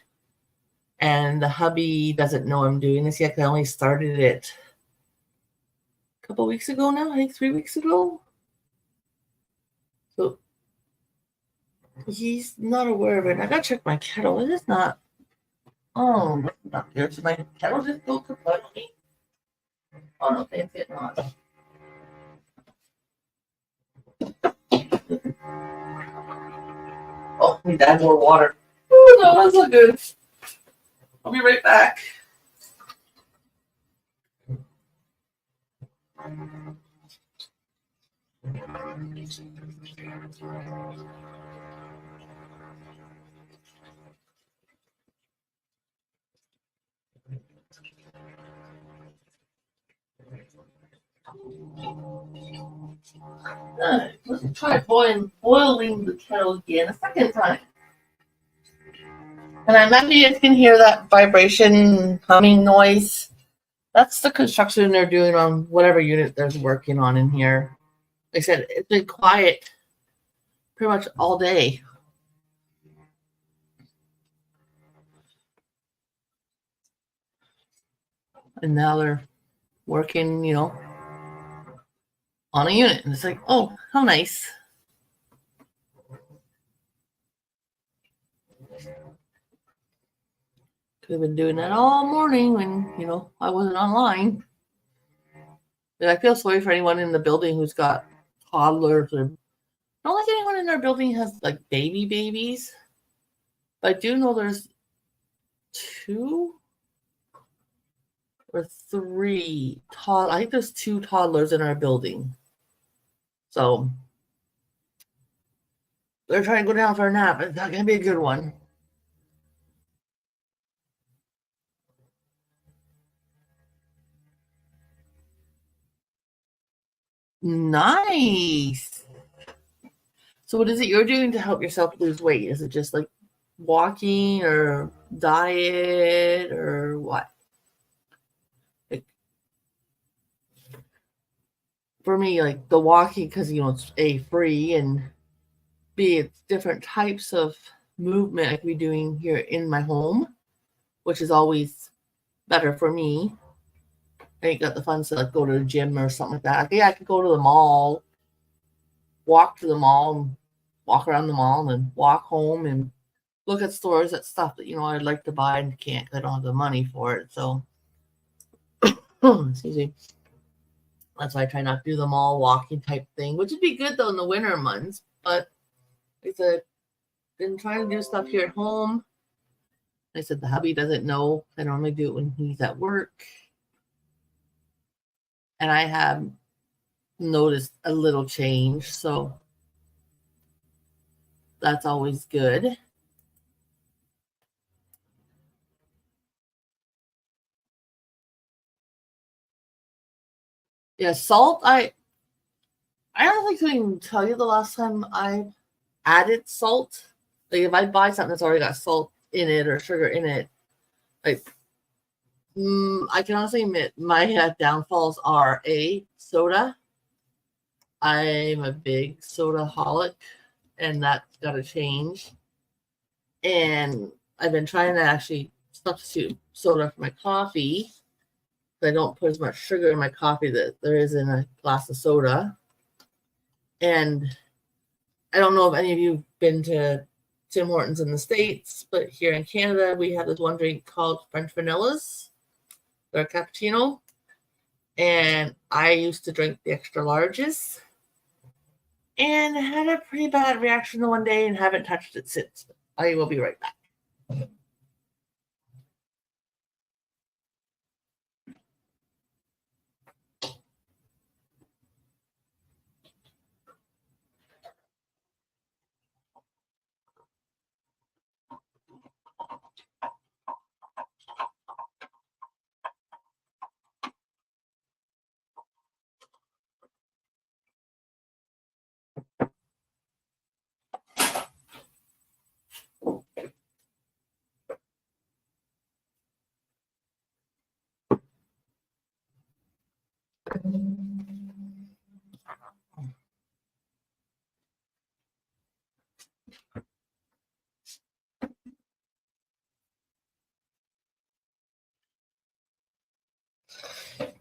And the hubby doesn't know I'm doing this yet. I only started it a couple weeks ago now. I think 3 weeks ago. So he's not aware of it. I gotta check my kettle. It is not. Oh, not here. So my kettle just go completely. Oh no, thank it not. Oh, I need to add more water. Oh no, that's not good. I'll be right back. Let's try boiling the kettle again a second time. And I'm happy you can hear that vibration humming noise. That's the construction they're doing on whatever unit they're working on in here. Like I said, it's been quiet pretty much all day. And now they're working, on a unit. And it's like, oh, how nice. Could have been doing that all morning when, I wasn't online. But I feel sorry for anyone in the building who's got toddlers or I don't think anyone in our building has like babies. But I do know there's 2 or 3 I think there's 2 toddlers in our building. So they're trying to go down for a nap. It's not gonna be a good one. Nice. So what is it you're doing to help yourself lose weight? Is it just like walking or diet or what? Like, for me, like the walking, because it's A, free, and B, it's different types of movement I could be doing here in my home, which is always better for me. I ain't got the funds to like go to the gym or something like that. Like, yeah, I could go to the mall, walk to the mall, and walk around the mall, and then walk home and look at stores at stuff that I'd like to buy and can't because I don't have the money for it. So, excuse me. That's why I try not to do the mall walking type thing, which would be good though in the winter months. But like I said, been trying to do stuff here at home. I said the hubby doesn't know. I normally do it when he's at work. And I have noticed a little change. So that's always good. Yeah, salt. I don't think I can even tell you the last time I added salt. Like if I buy something that's already got salt in it or sugar in it, like I can honestly admit my downfalls are soda. I'm a big soda holic, and that's got to change. And I've been trying to actually substitute soda for my coffee. I don't put as much sugar in my coffee that there is in a glass of soda. And I don't know if any of you have been to Tim Hortons in the States, but here in Canada, we have this one drink called French Vanillas. They're a cappuccino. And I used to drink the extra larges and had a pretty bad reaction the one day and haven't touched it since. I will be right back.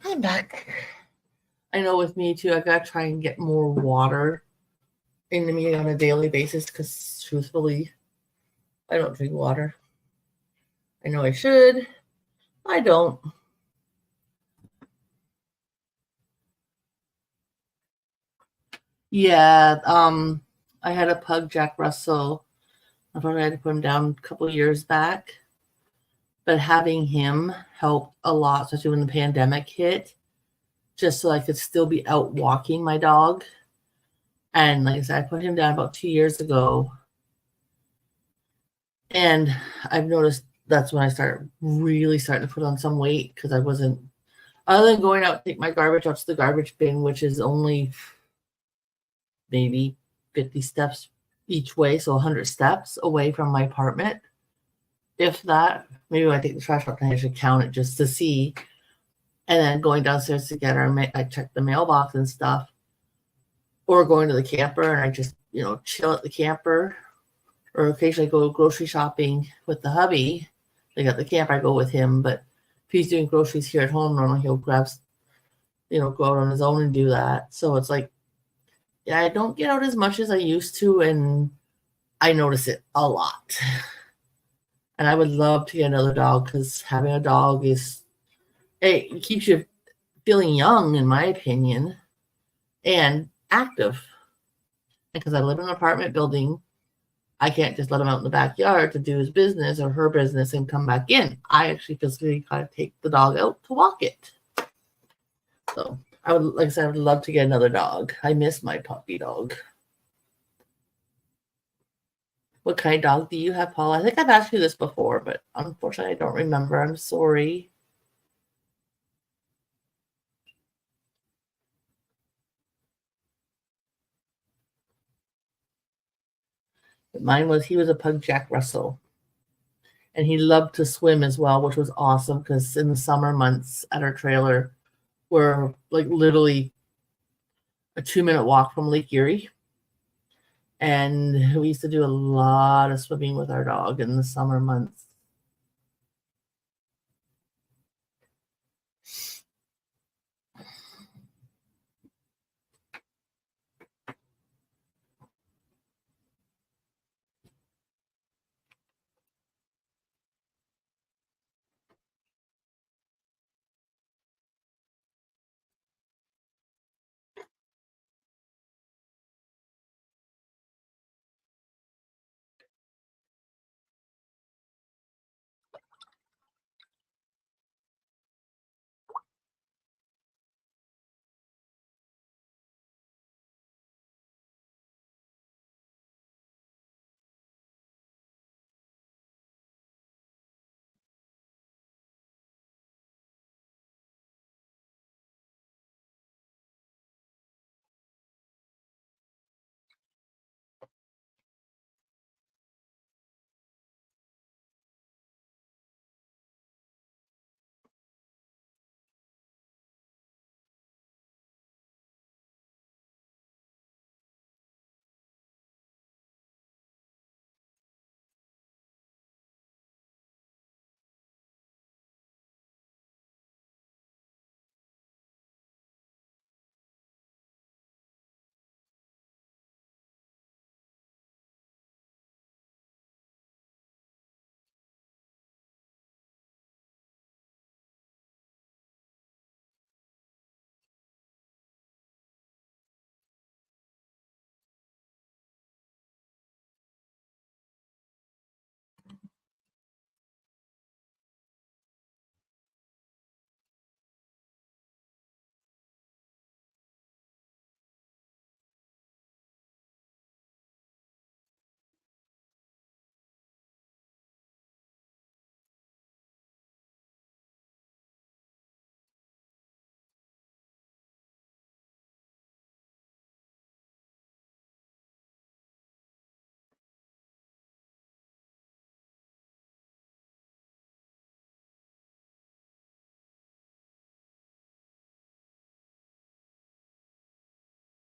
I'm back. I know with me too, I gotta try and get more water into me on a daily basis because truthfully, I don't drink water. I know I should. I don't. Yeah, I had a pug, Jack Russell. I probably had to put him down a couple years back, but having him helped a lot, especially when the pandemic hit, just so I could still be out walking my dog. And like I said, I put him down about 2 years ago, and I've noticed that's when I started really starting to put on some weight because I wasn't, other than going out to take my garbage out to the garbage bin, which is only maybe 50 steps each way, so 100 steps away from my apartment. If that, maybe when I take the trash out, I should count it just to see. And then going downstairs to get I check the mailbox and stuff, or going to the camper and I just, chill at the camper, or occasionally go grocery shopping with the hubby. They got the camper, I go with him, but if he's doing groceries here at home, normally he'll grab, go out on his own and do that. So it's like, yeah, I don't get out as much as I used to, and I notice it a lot. And I would love to get another dog because having a dog it keeps you feeling young, in my opinion, and active. Because I live in an apartment building, I can't just let him out in the backyard to do his business or her business and come back in. I actually physically gotta take the dog out to walk it. So I would, like I said, I would love to get another dog. I miss my puppy dog. What kind of dog do you have, Paul? I think I've asked you this before, but unfortunately I don't remember. I'm sorry. But he was a pug Jack Russell. And he loved to swim as well, which was awesome because in the summer months at our trailer, we're like literally a 2-minute walk from Lake Erie. And we used to do a lot of swimming with our dog in the summer months.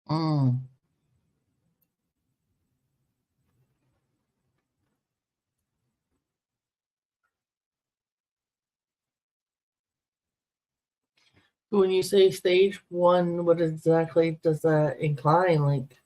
Mm. When you say stage one, what exactly does that incline? Like,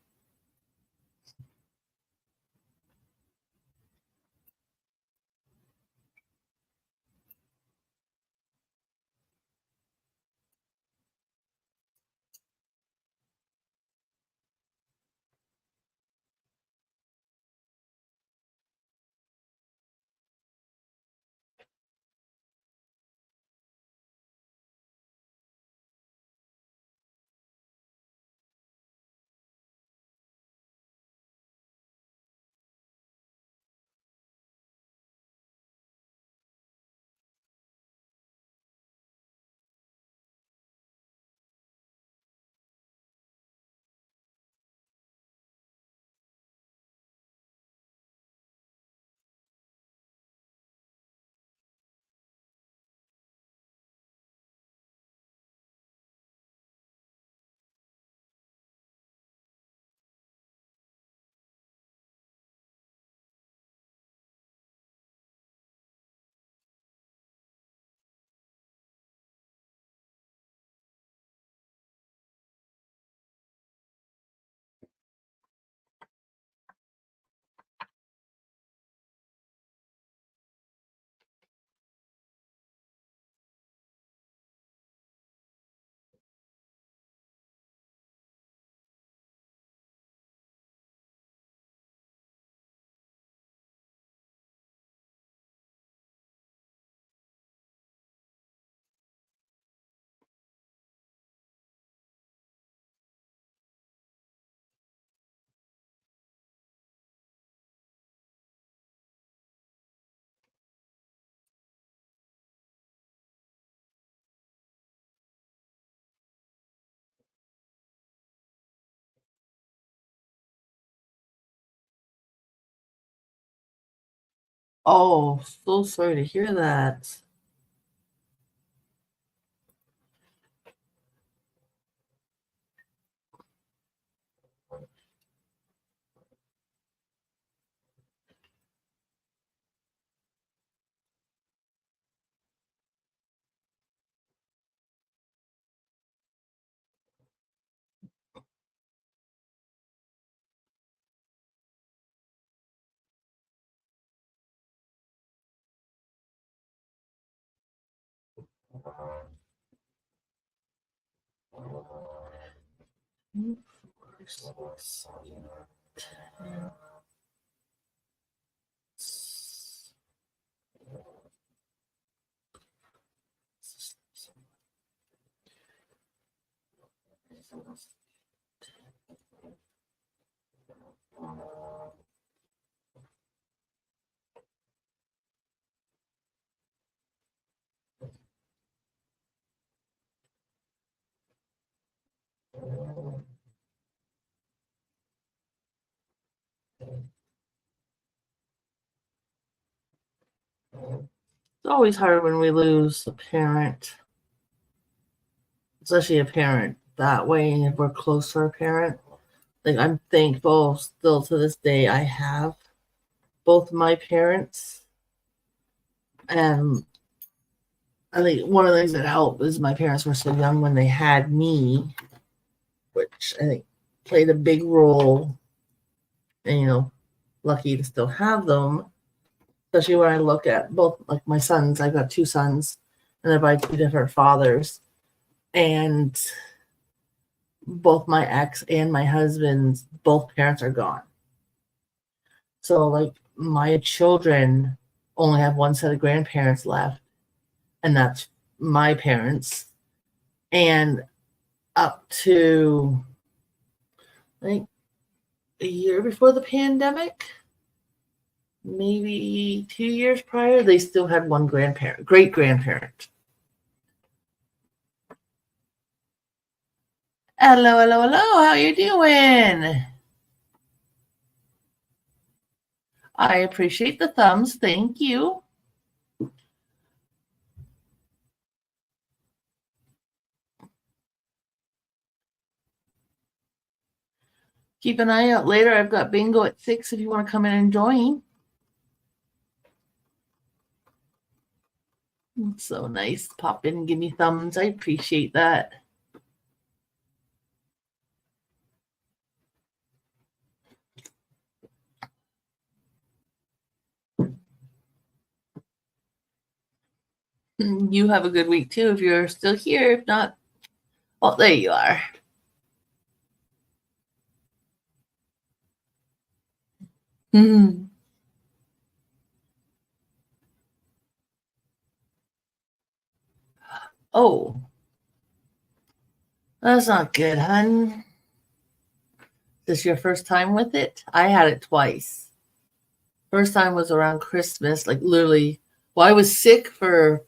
oh, so sorry to hear that. It's always hard when we lose a parent, especially a parent that way, and if we're close to our parent. Like, I'm thankful still to this day I have both my parents. And I think one of the things that helped is my parents were so young when they had me, which I think played a big role. And, lucky to still have them, especially when I look at both, like my sons. I've got two sons, and they're by two different fathers. And both my ex and my husband's both parents are gone. So, like, my children only have one set of grandparents left, and that's my parents. And up to, I think, a year before the pandemic, maybe 2 years prior, they still had one grandparent, great grandparent. Hello, hello, hello. How you doing? I appreciate the thumbs. Thank you. Keep an eye out later. I've got bingo at 6 if you want to come in and join. It's so nice. Pop in and give me thumbs. I appreciate that. You have a good week too if you're still here. If not, well, there you are. Oh, that's not good, hun. This your first time with it? I had it twice. First time was around Christmas, like literally. Well, I was sick for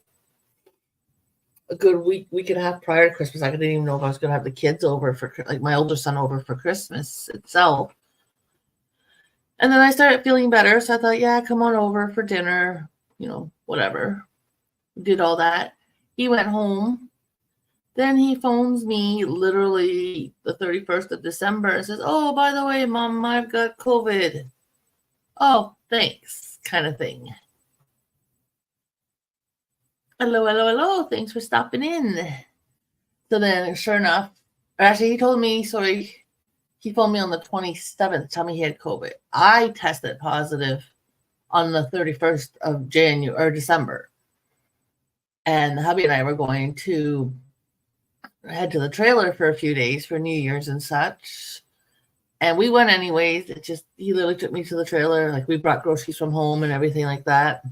a good week and a half prior to Christmas. I didn't even know if I was going to have the kids over for, like, my older son over for Christmas itself. And then I started feeling better, so I thought, yeah, come on over for dinner, whatever. Did all that. He went home. Then he phones me literally the 31st of December and says, oh, by the way, Mom, I've got COVID. Oh, thanks, kind of thing. Hello, hello, hello. Thanks for stopping in. So then, sure enough, actually, he told me, he phoned me on the 27th, telling me he had COVID. I tested positive on the 31st of January or December. And hubby and I were going to head to the trailer for a few days for New Year's and such. And we went anyways. He literally took me to the trailer. Like, we brought groceries from home and everything like that.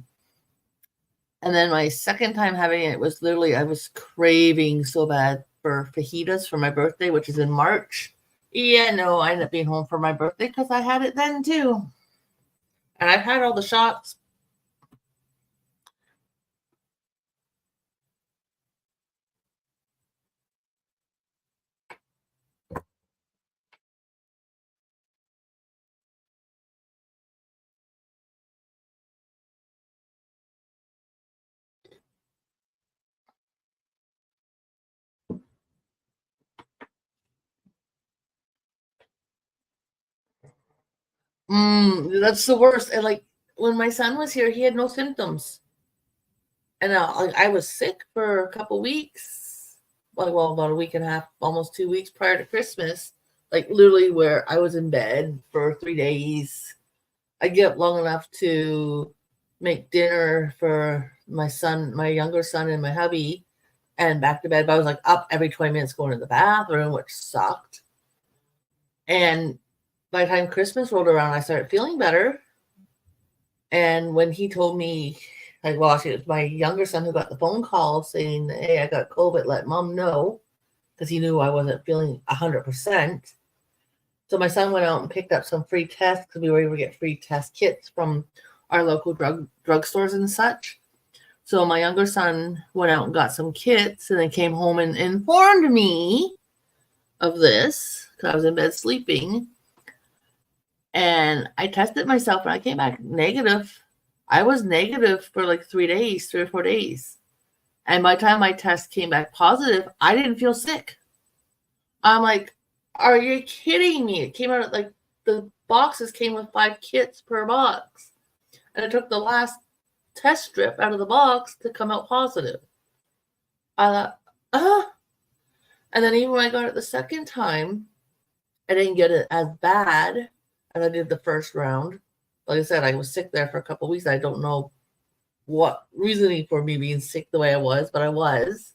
And then my second time having it was literally, I was craving so bad for fajitas for my birthday, which is in March. Yeah, no, I ended up being home for my birthday because I had it then too. And I've had all the shots. That's the worst. And like, when my son was here, he had no symptoms. And I was sick for a couple weeks, well, about a week and a half, almost 2 weeks prior to Christmas, like literally where I was in bed for 3 days. I get up long enough to make dinner for my son, my younger son, and my hubby, and back to bed. But I was like up every 20 minutes going to the bathroom, which sucked. And by the time Christmas rolled around, I started feeling better. And when he told me, like, well, actually, it was my younger son who got the phone call saying, hey, I got COVID, let Mom know, because he knew I wasn't feeling 100%. So my son went out and picked up some free tests because we were able to get free test kits from our local drugstores and such. So my younger son went out and got some kits and then came home and informed me of this because I was in bed sleeping. And I tested myself and I came back negative. I was negative for like 3 or 4 days. And by the time my test came back positive, I didn't feel sick. I'm like, are you kidding me? It came out like the boxes came with 5 kits per box. And it took the last test strip out of the box to come out positive. I thought, And then even when I got it the second time, I didn't get it as bad as I did the first round. Like I said, I was sick there for a couple of weeks. I don't know what reasoning for me being sick the way I was, but I was.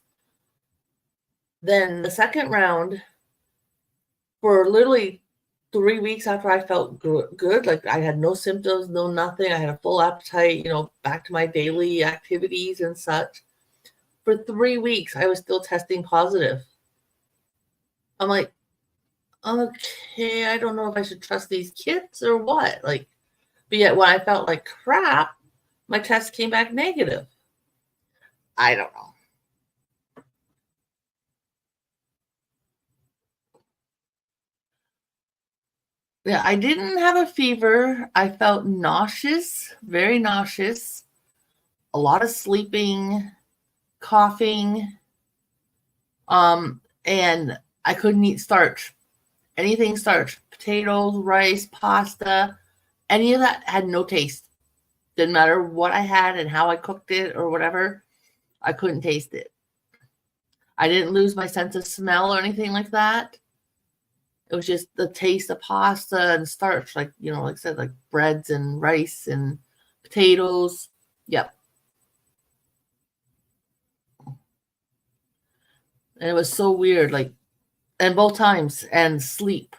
Then the second round, for literally 3 weeks after I felt good, like I had no symptoms, no nothing. I had a full appetite, back to my daily activities and such. For 3 weeks, I was still testing positive. I'm like, okay, I don't know if I should trust these kits or what. But yet when I felt like crap, my test came back negative. I don't know. Yeah, I didn't have a fever. I felt nauseous, very nauseous, a lot of sleeping, coughing, and I couldn't eat starch anything starch, potatoes, rice, pasta, any of that had no taste. Didn't matter what I had and how I cooked it or whatever, I couldn't taste it. I didn't lose my sense of smell or anything like that. It was just the taste of pasta and starch, like, like I said, like breads and rice and potatoes. Yep. And it was so weird, like, and both times, and sleep.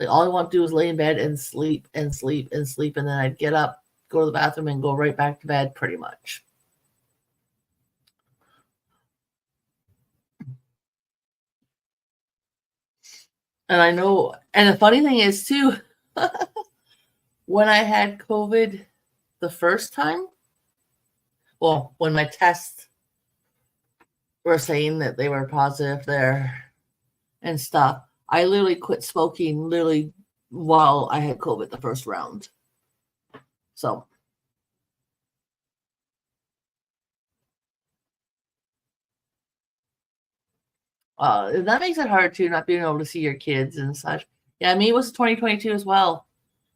Like, all I want to do is lay in bed and sleep and sleep and sleep. And then I'd get up, go to the bathroom, and go right back to bed pretty much. And I know, and the funny thing is too, when I had COVID the first time, well, when my tests were saying that they were positive there and stuff, I literally quit smoking literally while I had COVID the first round. So that makes it hard too, not being able to see your kids and such. Yeah, me, it was 2022 as well.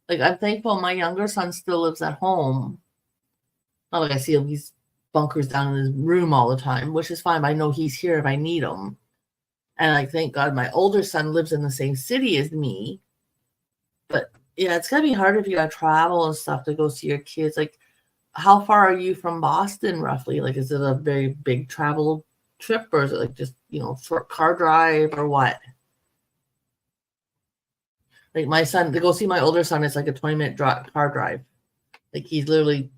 Like, I'm thankful my younger son still lives at home. Not like I see him, he's bunkers down in his room all the time, which is fine. But I know he's here if I need him. And like, thank God my older son lives in the same city as me. But yeah, it's gonna be hard if you gotta travel and stuff to go see your kids. Like, how far are you from Boston roughly? Like, is it a very big travel trip, or is it like just, short car drive, or what? Like, my son, to go see my older son, it's like a 20-minute car drive. Like, he's literally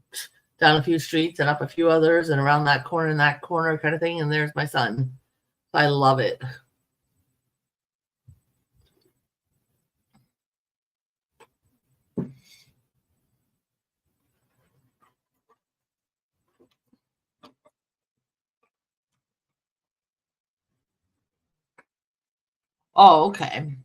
down a few streets and up a few others and around that corner and that corner kind of thing. And there's my son. I love it. Oh, okay.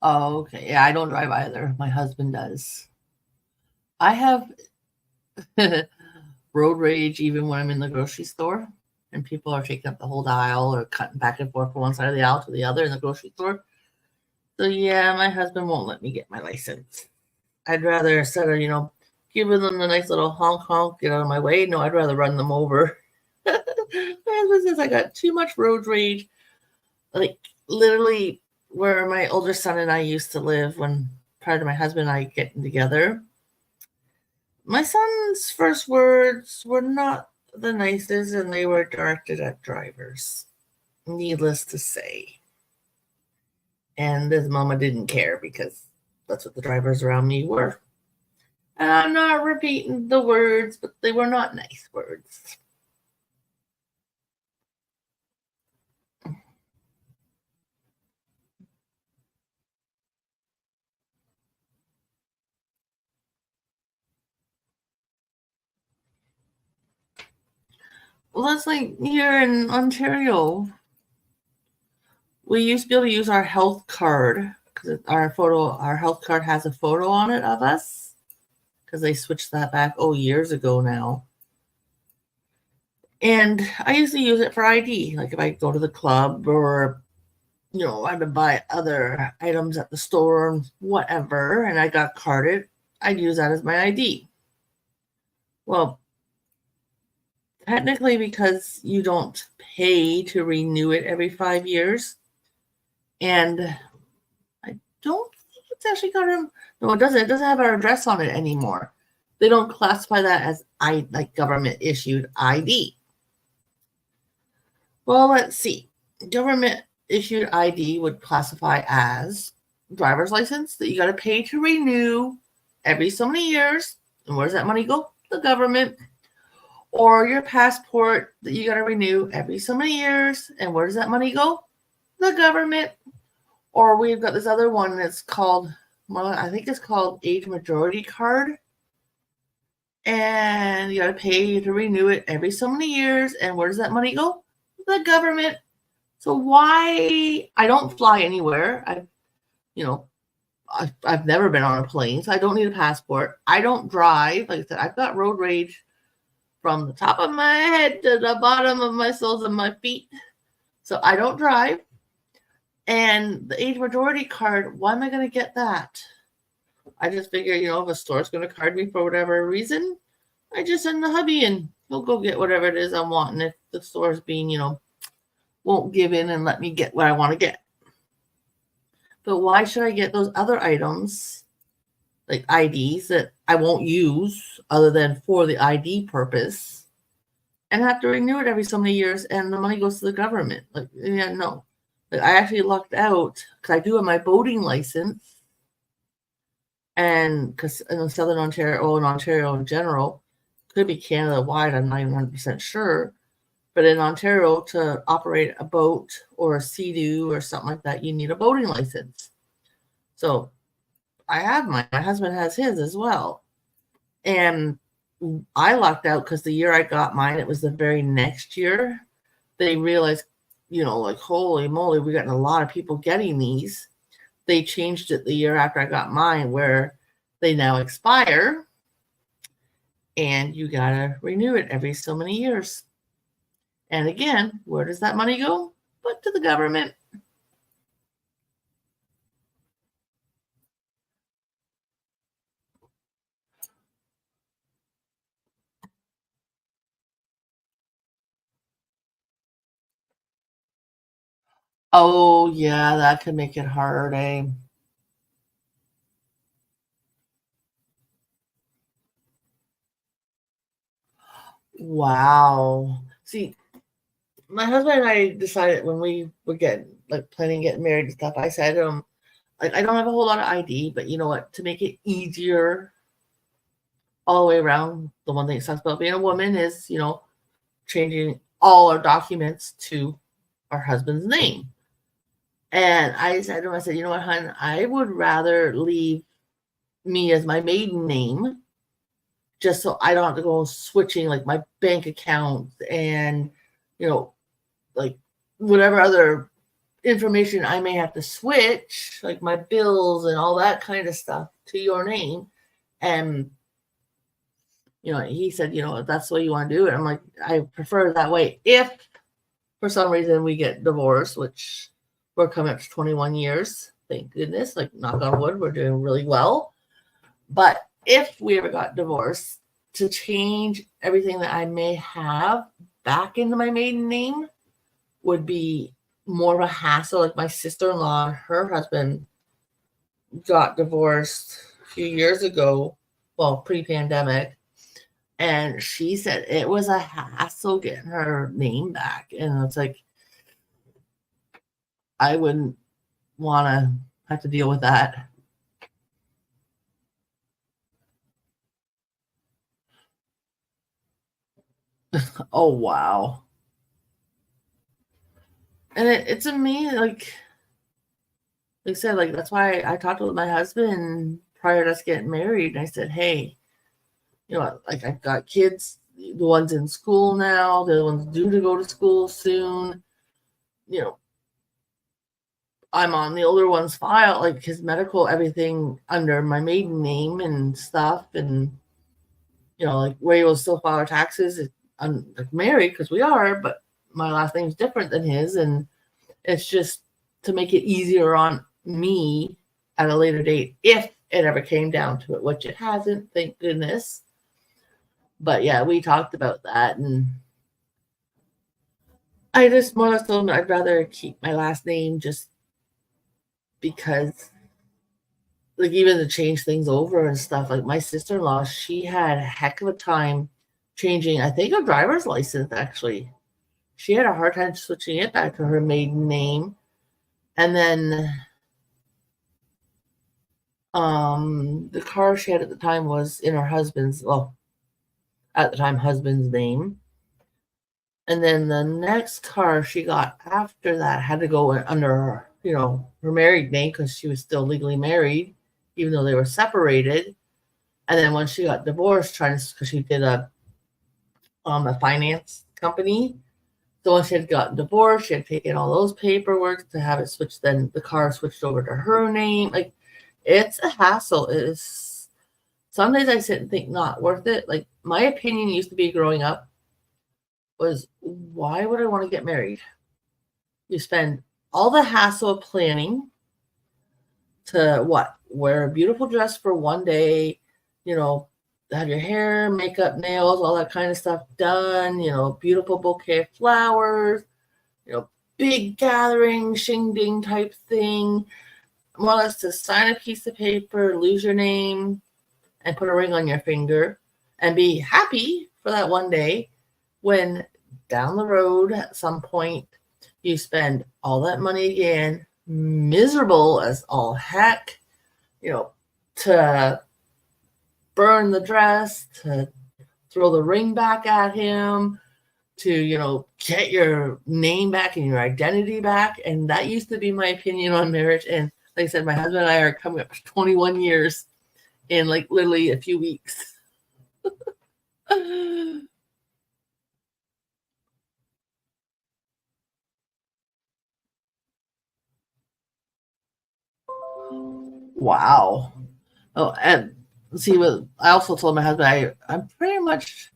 Oh, okay. Yeah, I don't drive either. My husband does. I have road rage even when I'm in the grocery store and people are taking up the whole aisle or cutting back and forth from one side of the aisle to the other in the grocery store. So yeah, my husband won't let me get my license. I'd rather, instead of, giving them a nice little honk honk, get out of my way. No, I'd rather run them over. My husband says I got too much road rage. Like, literally, where my older son and I used to live when prior to my husband and I getting together, my son's first words were not the nicest, and they were directed at drivers, needless to say. And his mama didn't care because that's what the drivers around me were. And I'm not repeating the words, but they were not nice words. Well, that's like here in Ontario. We used to be able to use our health card because our health card has a photo on it of us because they switched that back, years ago now. And I used to use it for ID, like if I go to the club or, I had to buy other items at the store and whatever, and I got carded, I'd use that as my ID. Well, technically, because you don't pay to renew it every 5 years, and I don't think it's actually got no, it doesn't. It doesn't have our address on it anymore. They don't classify that as like government issued ID. Well, let's see. Government issued ID would classify as driver's license that you got to pay to renew every so many years. And where does that money go? The government. Or your passport that you got to renew every so many years. And where does that money go? The government. Or we've got this other one that's called, well, I think it's called Age Majority Card. And you got to pay to renew it every so many years. And where does that money go? The government. So why? I don't fly anywhere. I've never been on a plane, so I don't need a passport. I don't drive. Like I said, I've got road rage from the top of my head to the bottom of my soles of my feet. So I don't drive. And the age majority card, why am I going to get that? I just figure, if a store's going to card me for whatever reason, I just send the hubby and he'll go get whatever it is I want. And if the store's being, won't give in and let me get what I want to get. But why should I get those other items, like IDs, that I won't use other than for the ID purpose, and have to renew it every so many years, and the money goes to the government? Like, yeah, no. Like, I actually lucked out because I do have my boating license, and because in Southern Ontario, in Ontario in general, could be Canada-wide, I'm not even 100% sure, but in Ontario, to operate a boat or a Sea-Doo or something like that, you need a boating license. So I have mine. My husband has his as well. And I lucked out because the year I got mine, it was the very next year. They realized, like, holy moly, we got a lot of people getting these. They changed it the year after I got mine, where they now expire. And you got to renew it every so many years. And again, where does that money go? But to the government. Oh, yeah, that could make it hard, eh? Wow. See, my husband and I decided when we were planning getting married and stuff, I said to him, like, I don't have a whole lot of ID, but you know what? To make it easier all the way around, the one thing that sucks about being a woman is, changing all our documents to our husband's name. And I said to him, I said, you know what, hon, I would rather leave me as my maiden name just so I don't have to go switching like my bank account and, like whatever other information I may have to switch, like my bills and all that kind of stuff, to your name. And, he said, if that's the way you want to do it, I'm like, I prefer that way. If for some reason we get divorced, which we're coming up to 21 years, thank goodness, like knock on wood, we're doing really well. But if we ever got divorced, to change everything that I may have back into my maiden name would be more of a hassle. Like my sister-in-law, her husband got divorced a few years ago, well, pre-pandemic, and she said it was a hassle getting her name back. And it's like, I wouldn't want to have to deal with that. Oh, wow. And it's amazing, like I said, like that's why I talked with my husband prior to us getting married. And I said, hey, like I've got kids, the ones in school now, the ones due to go to school soon. I'm on the older one's file, like his medical, everything under my maiden name and stuff. And, like where he will still file our taxes. I'm like married because we are, but my last name's different than his. And it's just to make it easier on me at a later date if it ever came down to it, which it hasn't, thank goodness. But yeah, we talked about that, and I just more or less told him I'd rather keep my last name just because, like, even to change things over and stuff. Like my sister-in-law, she had a heck of a time changing, I think, her driver's license. Actually, she had a hard time switching it back to her maiden name, and then the car she had at the time was in her husband's, well, at the time, husband's name. And then the next car she got after that had to go under her, her married name because she was still legally married, even though they were separated. And then when she got divorced, because she did a finance company. So when she had gotten divorced, she had taken all those paperwork to have it switched. Then the car switched over to her name. Like, It's a hassle. It is. Some days I sit and think not worth it. Like my opinion used to be growing up was, why would I want to get married? You spend all the hassle of planning to what? Wear a beautiful dress for one day, you know, have your hair, makeup, nails, all that kind of stuff done, beautiful bouquet of flowers, big gathering, shing ding type thing. More or less to sign a piece of paper, lose your name, and put a ring on your finger and be happy for that one day when down the road at some point you spend all that money again, miserable as all heck, to burn the dress, to throw the ring back at him, to, get your name back and your identity back. And that used to be my opinion on marriage. And like I said, my husband and I are coming up to 21 years in like literally a few weeks. Wow. Oh, and see, I also told my husband I'm pretty much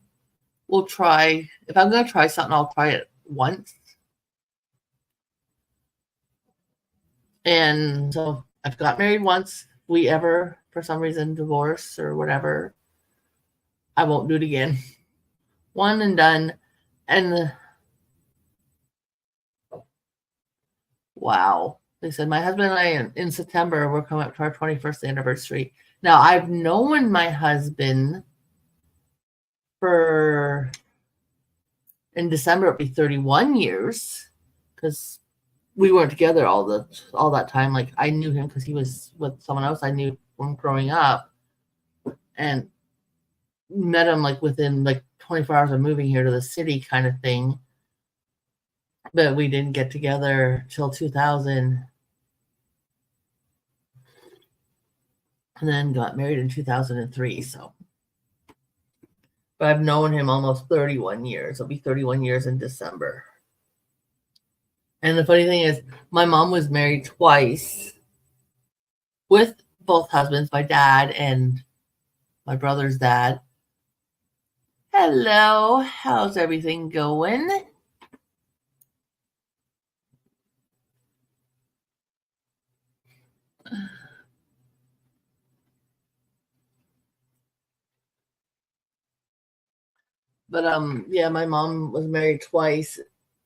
will try, if I'm going to try something, I'll try it once. And so I've got married once. If we ever, for some reason, divorce or whatever, I won't do it again. One and done. And wow. They said my husband and I in September, we're coming up to our 21st anniversary. Now, I've known my husband in December, it'll be 31 years because we weren't together all that time. Like I knew him because he was with someone else I knew from growing up, and met him like within like 24 hours of moving here to the city kind of thing. But we didn't get together till 2000, and then got married in 2003. So, but I've known him almost 31 years. It'll be 31 years in December. And the funny thing is, my mom was married twice with both husbands, my dad and my brother's dad. Hello, how's everything going? But yeah, my mom was married twice,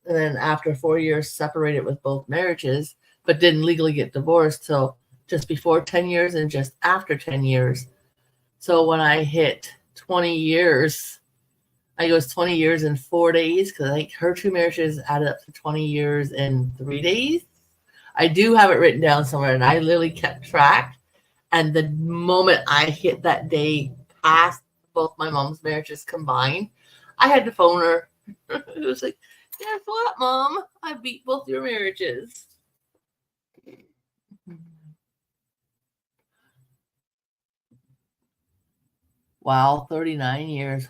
and then after 4 years separated with both marriages, but didn't legally get divorced till just before 10 years and just after 10 years. So when I hit 20 years, I think it was 20 years and 4 days, because I think her two marriages added up to 20 years and 3 days. I do have it written down somewhere, and I literally kept track. And the moment I hit that day past both my mom's marriages combined, I had to phone her. It was like, guess what, Mom? I beat both your marriages. Wow, 39 years.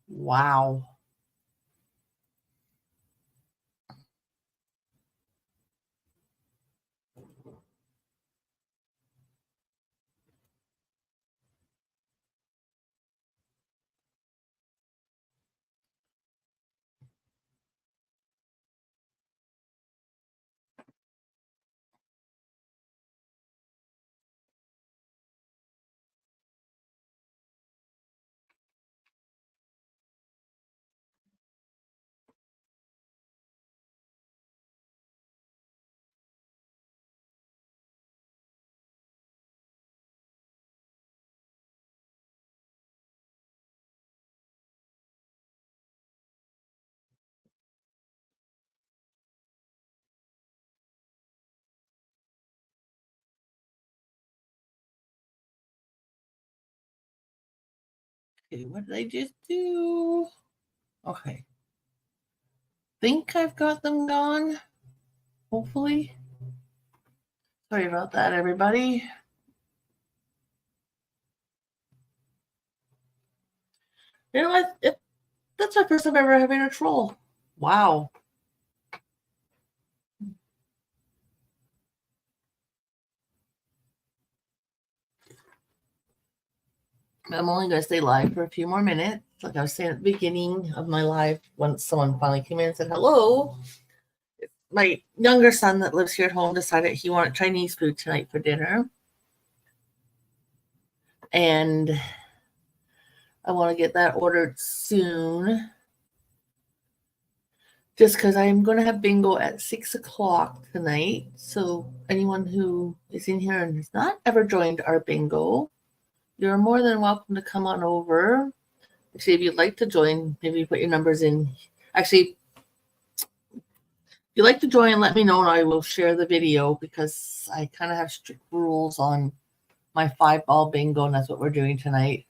Wow. Okay, what did I just do? Okay. Think I've got them gone. Hopefully. Sorry about that, everybody. You know what? That's my first time ever having a troll. Wow. I'm only going to stay live for a few more minutes. Like I was saying at the beginning of my live, when someone finally came in and said hello, my younger son that lives here at home decided he wanted Chinese food tonight for dinner. And I want to get that ordered soon. Just because I'm going to have bingo at 6 o'clock tonight. So anyone who is in here and has not ever joined our bingo, you're more than welcome to come on over. Actually, if you'd like to join, maybe put your numbers in. Actually, if you'd like to join, let me know and I will share the video because I kind of have strict rules on my 5-ball bingo, and that's what we're doing tonight.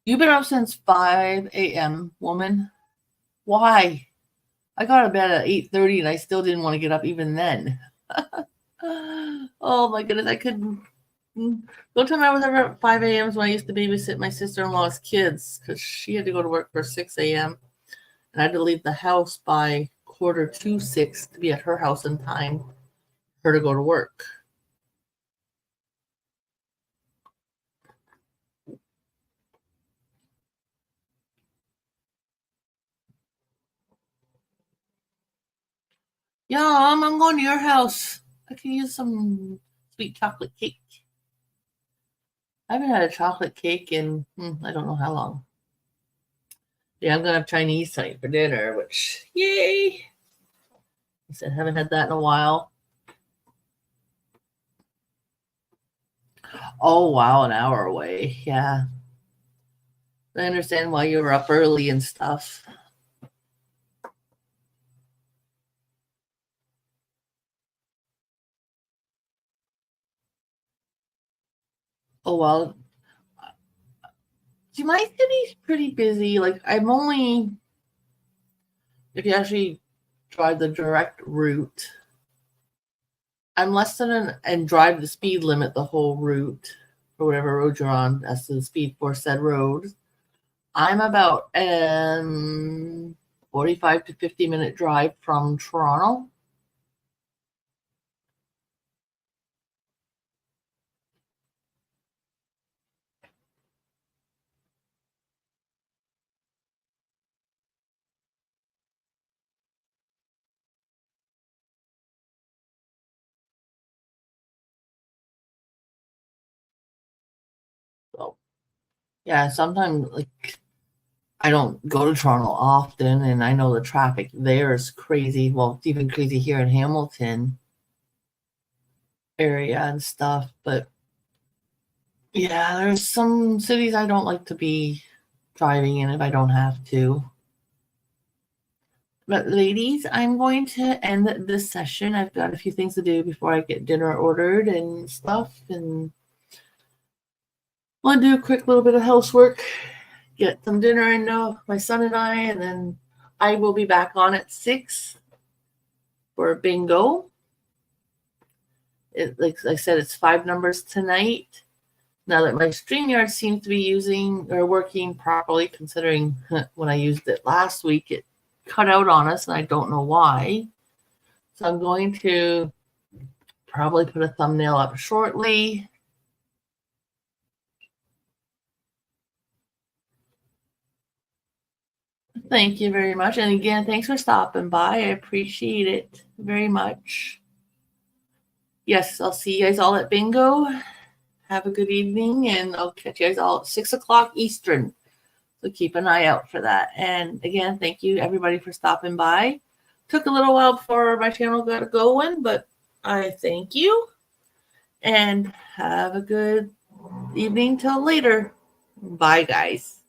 You've been up since 5 a.m., woman. Why? I got to bed at 8:30 and I still didn't want to get up even then. Oh my goodness, I couldn't. Don't tell me I was ever at 5 a.m. when I used to babysit my sister-in-law's kids because she had to go to work for 6 a.m. and I had to leave the house by 5:45 to be at her house in time for her to go to work. Yeah, I'm going to your house. I could use some sweet chocolate cake. I haven't had a chocolate cake in I don't know how long. Yeah, I'm going to have Chinese tonight for dinner, which, yay. I said, haven't had that in a while. Oh, wow, an hour away. Yeah. I understand why you were up early and stuff. Oh, well. See, my city's pretty busy. Like, I'm only, if you actually drive the direct route, I'm less than and drive the speed limit the whole route for whatever road you're on as to the speed for said road. I'm about 45 to 50-minute drive from Toronto. So, yeah, sometimes like I don't go to Toronto often, and I know the traffic there is crazy. Well, it's even crazy here in Hamilton area and stuff. But yeah, there's some cities I don't like to be driving in if I don't have to. But ladies, I'm going to end this session. I've got a few things to do before I get dinner ordered and stuff, and want to do a quick little bit of housework, get some dinner in now, my son and I, and then I will be back on at 6 for bingo. Like I said, it's 5 numbers tonight. Now that my StreamYard seems to be using or working properly, considering when I used it last week, it cut out on us, and I don't know why. So I'm going to probably put a thumbnail up shortly. Thank you very much. And again, thanks for stopping by. I appreciate it very much. Yes, I'll see you guys all at bingo. Have a good evening, and I'll catch you guys all at 6 o'clock Eastern. So keep an eye out for that. And again, thank you everybody for stopping by. Took a little while before my channel got going, but I thank you. And have a good evening till later. Bye, guys.